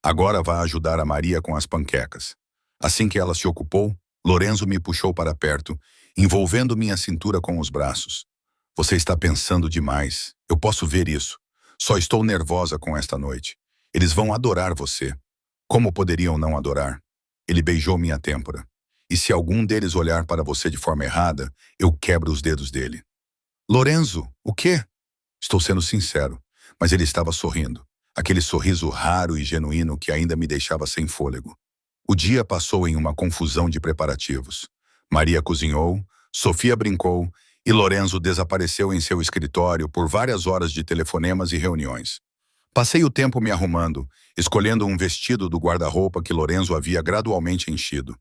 Agora vá ajudar a Maria com as panquecas. Assim que ela se ocupou, Lorenzo me puxou para perto, envolvendo minha cintura com os braços. Você está pensando demais. Eu posso ver isso. Só estou nervosa com esta noite. Eles vão adorar você. Como poderiam não adorar? Ele beijou minha têmpora. E se algum deles olhar para você de forma errada, eu quebro os dedos dele. Lorenzo, o quê? Estou sendo sincero, mas ele estava sorrindo. Aquele sorriso raro e genuíno que ainda me deixava sem fôlego. O dia passou em uma confusão de preparativos. Maria cozinhou, Sofia brincou e Lorenzo desapareceu em seu escritório por várias horas de telefonemas e reuniões. Passei o tempo me arrumando, escolhendo um vestido do guarda-roupa que Lorenzo havia gradualmente enchido.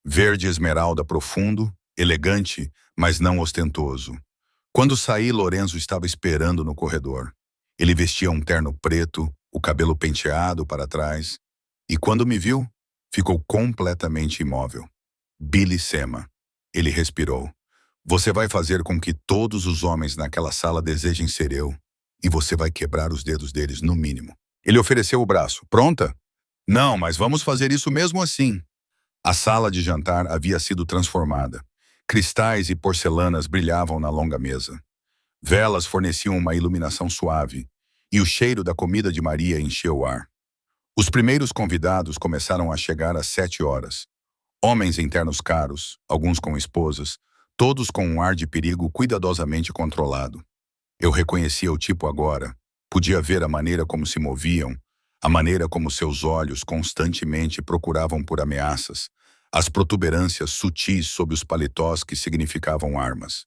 Verde esmeralda profundo, elegante, mas não ostentoso. Quando saí, Lorenzo estava esperando no corredor. Ele vestia um terno preto, o cabelo penteado para trás, e quando me viu, ficou completamente imóvel. Billy Sema. Ele respirou. Você vai fazer com que todos os homens naquela sala desejem ser eu, e você vai quebrar os dedos deles no mínimo. Ele ofereceu o braço. Pronta? Não, mas vamos fazer isso mesmo assim. A sala de jantar havia sido transformada. Cristais e porcelanas brilhavam na longa mesa. Velas forneciam uma iluminação suave, e o cheiro da comida de Maria encheu o ar. Os primeiros convidados começaram a chegar às 7 horas. Homens em ternos caros, alguns com esposas, todos com um ar de perigo cuidadosamente controlado. Eu reconhecia o tipo agora. Podia ver a maneira como se moviam, a maneira como seus olhos constantemente procuravam por ameaças, as protuberâncias sutis sob os paletós que significavam armas.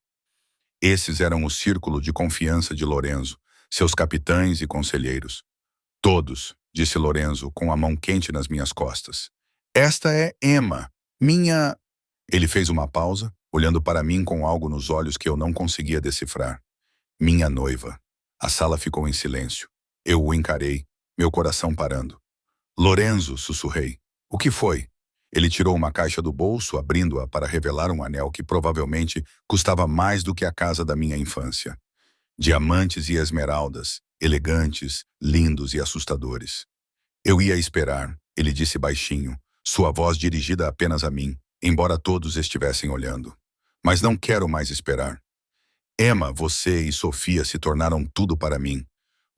Esses eram o círculo de confiança de Lorenzo, seus capitães e conselheiros. Todos, disse Lorenzo, com a mão quente nas minhas costas. Esta é Emma, minha... Ele fez uma pausa, olhando para mim com algo nos olhos que eu não conseguia decifrar. Minha noiva. A sala ficou em silêncio. Eu o encarei, meu coração parando. Lorenzo, sussurrei. O que foi? Ele tirou uma caixa do bolso, abrindo-a para revelar um anel que provavelmente custava mais do que a casa da minha infância. Diamantes e esmeraldas, elegantes, lindos e assustadores. Eu ia esperar, ele disse baixinho, sua voz dirigida apenas a mim, embora todos estivessem olhando. Mas não quero mais esperar. Emma, você e Sofia se tornaram tudo para mim.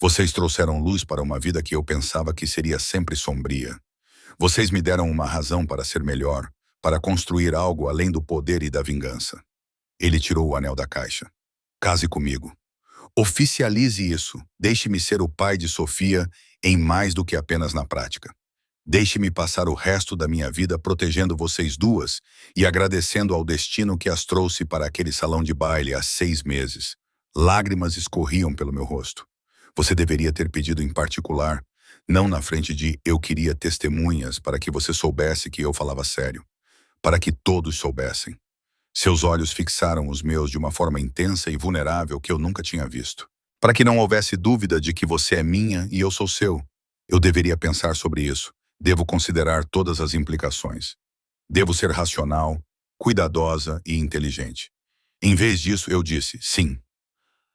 Vocês trouxeram luz para uma vida que eu pensava que seria sempre sombria. Vocês me deram uma razão para ser melhor, para construir algo além do poder e da vingança. Ele tirou o anel da caixa. Case comigo. Oficialize isso. Deixe-me ser o pai de Sofia em mais do que apenas na prática. Deixe-me passar o resto da minha vida protegendo vocês duas e agradecendo ao destino que as trouxe para aquele salão de baile há 6 meses. Lágrimas escorriam pelo meu rosto. Você deveria ter pedido em particular, não na frente de eu queria testemunhas para que você soubesse que eu falava sério, para que todos soubessem. Seus olhos fixaram os meus de uma forma intensa e vulnerável que eu nunca tinha visto. Para que não houvesse dúvida de que você é minha e eu sou seu. Eu deveria pensar sobre isso. Devo considerar todas as implicações. Devo ser racional, cuidadosa e inteligente. Em vez disso, eu disse sim.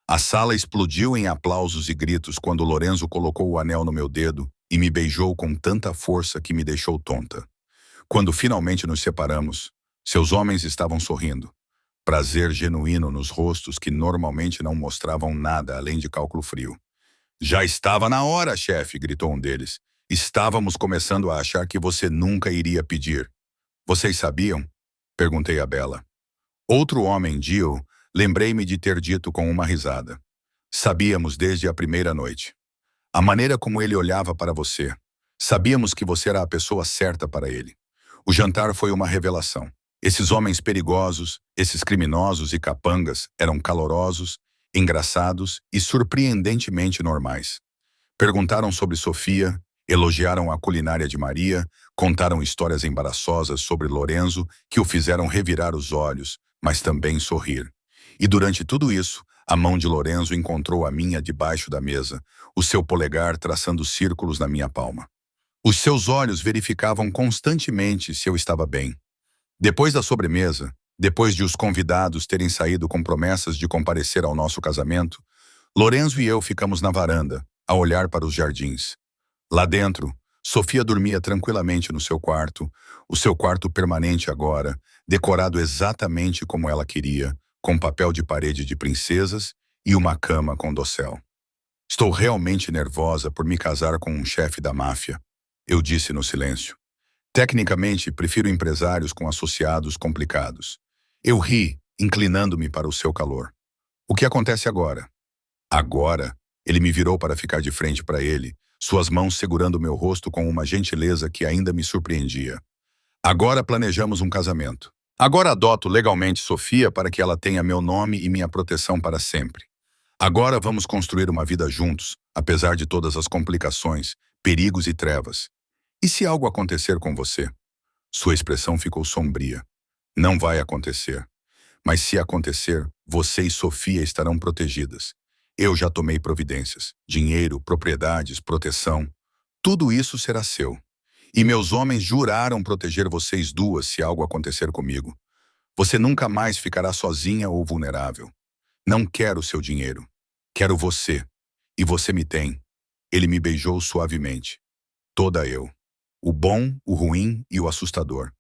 A sala explodiu em aplausos e gritos quando Lorenzo colocou o anel no meu dedo e me beijou com tanta força que me deixou tonta. Quando finalmente nos separamos, seus homens estavam sorrindo. Prazer genuíno nos rostos que normalmente não mostravam nada além de cálculo frio. Já estava na hora, chefe, gritou um deles. Estávamos começando a achar que você nunca iria pedir. Vocês sabiam? Perguntei a Bella. Outro homem, Gil, lembrei-me de ter dito com uma risada. Sabíamos desde a primeira noite. A maneira como ele olhava para você. Sabíamos que você era a pessoa certa para ele. O jantar foi uma revelação. Esses homens perigosos, esses criminosos e capangas eram calorosos, engraçados e surpreendentemente normais. Perguntaram sobre Sofia, elogiaram a culinária de Maria, contaram histórias embaraçosas sobre Lorenzo que o fizeram revirar os olhos, mas também sorrir. E durante tudo isso, a mão de Lorenzo encontrou a minha debaixo da mesa, o seu polegar traçando círculos na minha palma. Os seus olhos verificavam constantemente se eu estava bem. Depois da sobremesa, depois de os convidados terem saído com promessas de comparecer ao nosso casamento, Lorenzo e eu ficamos na varanda, a olhar para os jardins. Lá dentro, Sofia dormia tranquilamente no seu quarto, o seu quarto permanente agora, decorado exatamente como ela queria, com papel de parede de princesas e uma cama com dossel. Estou realmente nervosa por me casar com um chefe da máfia, eu disse no silêncio. Tecnicamente, prefiro empresários com associados complicados. Eu ri, inclinando-me para o seu calor. O que acontece agora? Agora, ele me virou para ficar de frente para ele, suas mãos segurando meu rosto com uma gentileza que ainda me surpreendia. Agora planejamos um casamento. Agora adoto legalmente Sofia para que ela tenha meu nome e minha proteção para sempre. Agora vamos construir uma vida juntos, apesar de todas as complicações, perigos e trevas. E se algo acontecer com você? Sua expressão ficou sombria. Não vai acontecer. Mas se acontecer, você e Sofia estarão protegidas. Eu já tomei providências. Dinheiro, propriedades, proteção. Tudo isso será seu. E meus homens juraram proteger vocês duas se algo acontecer comigo. Você nunca mais ficará sozinha ou vulnerável. Não quero seu dinheiro. Quero você. E você me tem. Ele me beijou suavemente. Toda eu. O bom, o ruim e o assustador.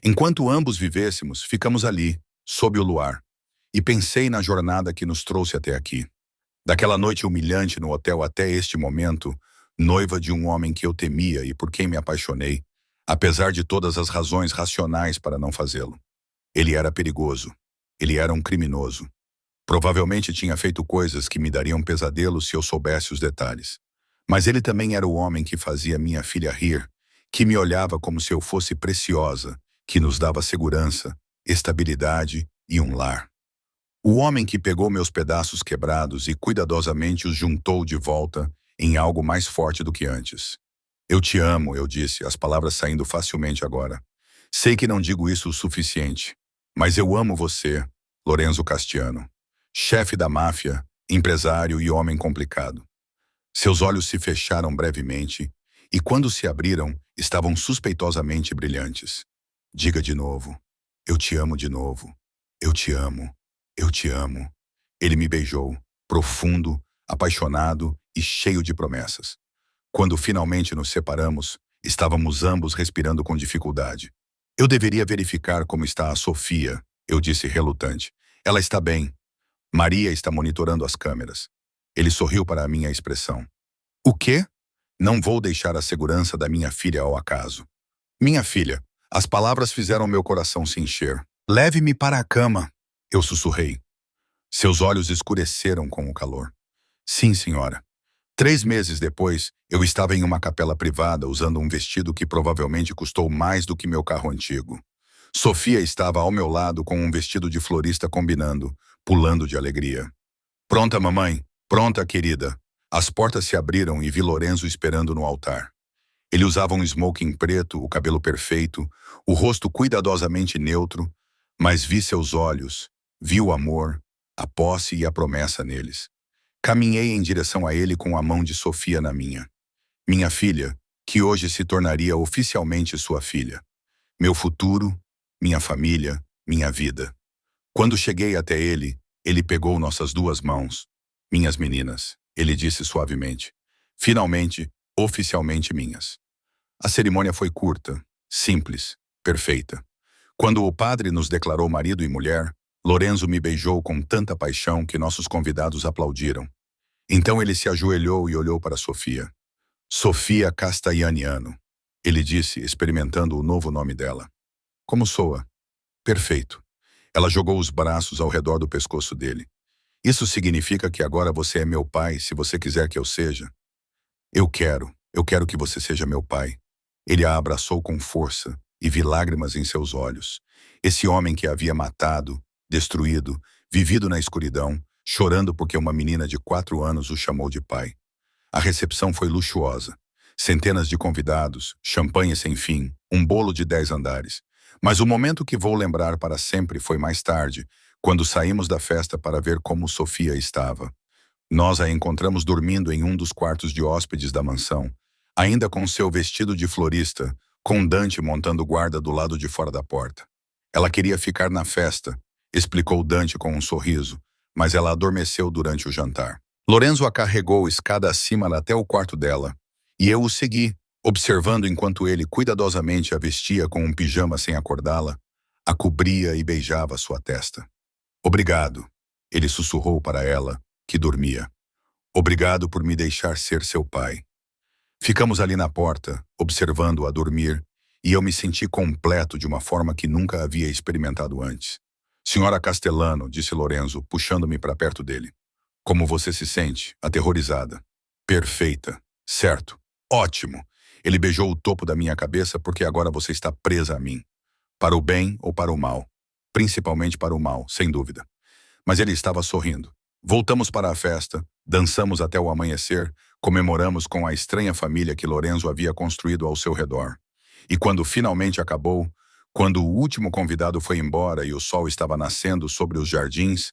Enquanto ambos vivêssemos, ficamos ali, sob o luar. E pensei na jornada que nos trouxe até aqui. Daquela noite humilhante no hotel até este momento, noiva de um homem que eu temia e por quem me apaixonei, apesar de todas as razões racionais para não fazê-lo. Ele era perigoso. Ele era um criminoso. Provavelmente tinha feito coisas que me dariam pesadelos se eu soubesse os detalhes. Mas ele também era o homem que fazia minha filha rir, que me olhava como se eu fosse preciosa, que nos dava segurança, estabilidade e um lar. O homem que pegou meus pedaços quebrados e cuidadosamente os juntou de volta em algo mais forte do que antes. Eu te amo, eu disse, as palavras saindo facilmente agora. Sei que não digo isso o suficiente, mas eu amo você, Lorenzo Castiano. Chefe da máfia, empresário e homem complicado. Seus olhos se fecharam brevemente e, quando se abriram, estavam suspeitosamente brilhantes. Diga de novo. Eu te amo de novo. Eu te amo. Eu te amo. Ele me beijou. profundo, apaixonado e cheio de promessas. Quando finalmente nos separamos, estávamos ambos respirando com dificuldade. Eu deveria verificar como está a Sofia, eu disse relutante. Ela está bem. Maria está monitorando as câmeras. Ele sorriu para a minha expressão. O quê? Não vou deixar a segurança da minha filha ao acaso. Minha filha, as palavras fizeram meu coração se encher. Leve-me para a cama, eu sussurrei. Seus olhos escureceram com o calor. Sim, senhora. 3 meses depois, eu estava em uma capela privada usando um vestido que provavelmente custou mais do que meu carro antigo. Sofia estava ao meu lado com um vestido de florista combinando, pulando de alegria. Pronta, mamãe? Pronta, querida. As portas se abriram e vi Lorenzo esperando no altar. Ele usava um smoking preto, o cabelo perfeito, o rosto cuidadosamente neutro, mas vi seus olhos, vi o amor, a posse e a promessa neles. Caminhei em direção a ele com a mão de Sofia na minha. Minha filha, que hoje se tornaria oficialmente sua filha. Meu futuro, minha família, minha vida. Quando cheguei até ele, ele pegou nossas 2 mãos. Minhas meninas, ele disse suavemente. Finalmente, oficialmente minhas. A cerimônia foi curta, simples, perfeita. Quando o padre nos declarou marido e mulher, Lorenzo me beijou com tanta paixão que nossos convidados aplaudiram. Então ele se ajoelhou e olhou para Sofia. Sofia Castellaniano, ele disse, experimentando o novo nome dela. Como soa? Perfeito. Ela jogou os braços ao redor do pescoço dele. Isso significa que agora você é meu pai, se você quiser que eu seja. Eu quero que você seja meu pai. Ele a abraçou com força e vi lágrimas em seus olhos. Esse homem que a havia matado, destruído, vivido na escuridão, chorando porque uma menina de 4 anos o chamou de pai. A recepção foi luxuosa. Centenas de convidados, champanhe sem fim, um bolo de 10 andares. Mas o momento que vou lembrar para sempre foi mais tarde, quando saímos da festa para ver como Sofia estava. Nós a encontramos dormindo em um dos quartos de hóspedes da mansão, ainda com seu vestido de florista, com Dante montando guarda do lado de fora da porta. Ela queria ficar na festa, explicou Dante com um sorriso, mas ela adormeceu durante o jantar. Lorenzo a carregou escada acima até o quarto dela, e eu o segui, observando enquanto ele cuidadosamente a vestia com um pijama sem acordá-la, a cobria e beijava sua testa. Obrigado, ele sussurrou para ela, que dormia. Obrigado por me deixar ser seu pai. Ficamos ali na porta, observando-a dormir, e eu me senti completo de uma forma que nunca havia experimentado antes. Senhora Castellano, disse Lorenzo, puxando-me para perto dele. Como você se sente? Aterrorizada. Perfeita. Certo. Ótimo. Ele beijou o topo da minha cabeça porque agora você está presa a mim. Para o bem ou para o mal. Principalmente para o mal, sem dúvida. Mas ele estava sorrindo. Voltamos para a festa, dançamos até o amanhecer, comemoramos com a estranha família que Lorenzo havia construído ao seu redor. E quando finalmente acabou, quando o último convidado foi embora e o sol estava nascendo sobre os jardins,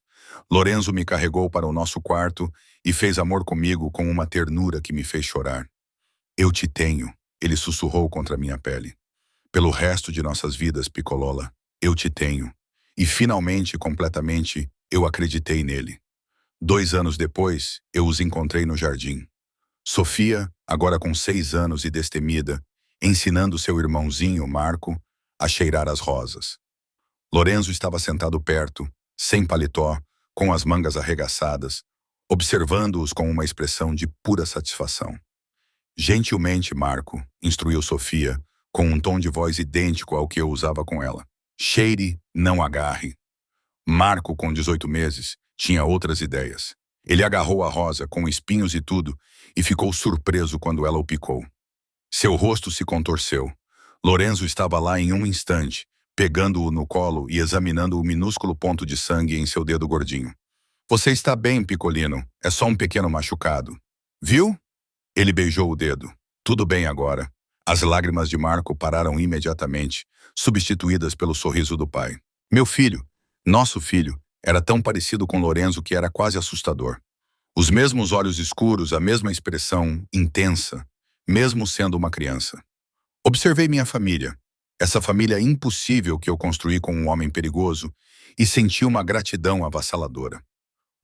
Lorenzo me carregou para o nosso quarto e fez amor comigo com uma ternura que me fez chorar. Eu te tenho, ele sussurrou contra minha pele. Pelo resto de nossas vidas, Piccolola, eu te tenho. E finalmente, completamente, eu acreditei nele. 2 anos depois, eu os encontrei no jardim. Sofia, agora com 6 anos e destemida, ensinando seu irmãozinho, Marco, a cheirar as rosas. Lorenzo estava sentado perto, sem paletó, com as mangas arregaçadas, observando-os com uma expressão de pura satisfação. Gentilmente, Marco, instruiu Sofia, com um tom de voz idêntico ao que eu usava com ela. Cheire, não agarre. Marco, com 18 meses, tinha outras ideias. Ele agarrou a rosa, com espinhos e tudo, e ficou surpreso quando ela o picou. Seu rosto se contorceu. Lorenzo estava lá em um instante, pegando-o no colo e examinando o minúsculo ponto de sangue em seu dedo gordinho. Você está bem, Piccolino. É só um pequeno machucado. Viu? Ele beijou o dedo. Tudo bem agora. As lágrimas de Marco pararam imediatamente, substituídas pelo sorriso do pai. Meu filho, nosso filho, era tão parecido com Lorenzo que era quase assustador. Os mesmos olhos escuros, a mesma expressão intensa, mesmo sendo uma criança. Observei minha família, essa família impossível que eu construí com um homem perigoso, e senti uma gratidão avassaladora.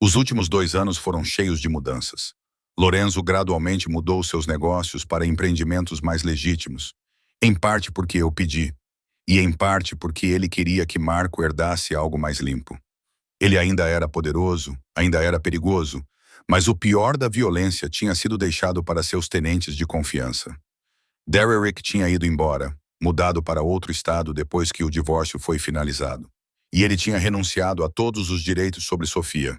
Os últimos 2 anos foram cheios de mudanças. Lorenzo gradualmente mudou seus negócios para empreendimentos mais legítimos, em parte porque eu pedi, e em parte porque ele queria que Marco herdasse algo mais limpo. Ele ainda era poderoso, ainda era perigoso, mas o pior da violência tinha sido deixado para seus tenentes de confiança. Derrick tinha ido embora, mudado para outro estado depois que o divórcio foi finalizado. E ele tinha renunciado a todos os direitos sobre Sofia.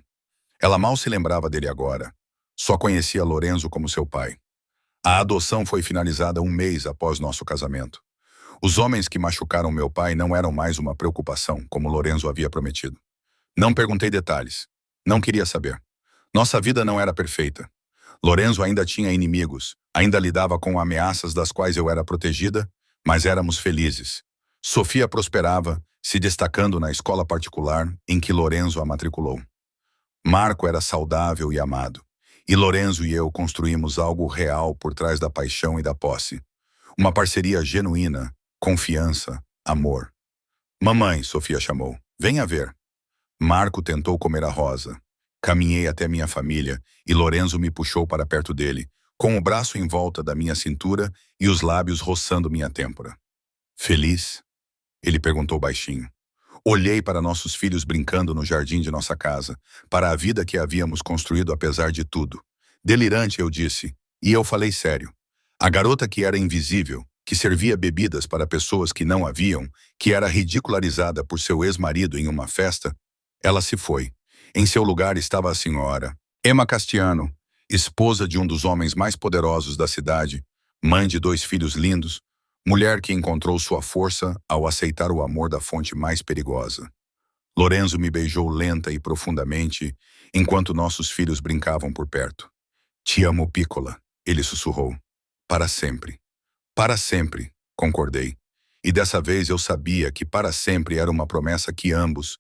Ela mal se lembrava dele agora. Só conhecia Lorenzo como seu pai. A adoção foi finalizada 1 mês após nosso casamento. Os homens que machucaram meu pai não eram mais uma preocupação, como Lorenzo havia prometido. Não perguntei detalhes. Não queria saber. Nossa vida não era perfeita. Lorenzo ainda tinha inimigos, ainda lidava com ameaças das quais eu era protegida, mas éramos felizes. Sofia prosperava, se destacando na escola particular em que Lorenzo a matriculou. Marco era saudável e amado, e Lorenzo e eu construímos algo real por trás da paixão e da posse. Uma parceria genuína, confiança, amor. Mamãe, Sofia chamou, venha ver. Marco tentou comer a rosa. Caminhei até minha família e Lorenzo me puxou para perto dele, com o braço em volta da minha cintura e os lábios roçando minha têmpora. Feliz? Ele perguntou baixinho. Olhei para nossos filhos brincando no jardim de nossa casa, para a vida que havíamos construído apesar de tudo. Delirante, eu disse, e eu falei sério. A garota que era invisível, que servia bebidas para pessoas que não haviam, que era ridicularizada por seu ex-marido em uma festa, ela se foi. Em seu lugar estava a senhora Emma Castiano, esposa de um dos homens mais poderosos da cidade, mãe de 2 filhos lindos, mulher que encontrou sua força ao aceitar o amor da fonte mais perigosa. Lorenzo me beijou lenta e profundamente, enquanto nossos filhos brincavam por perto. Te amo, Piccola, ele sussurrou. Para sempre. Para sempre, concordei. E dessa vez eu sabia que para sempre era uma promessa que ambos,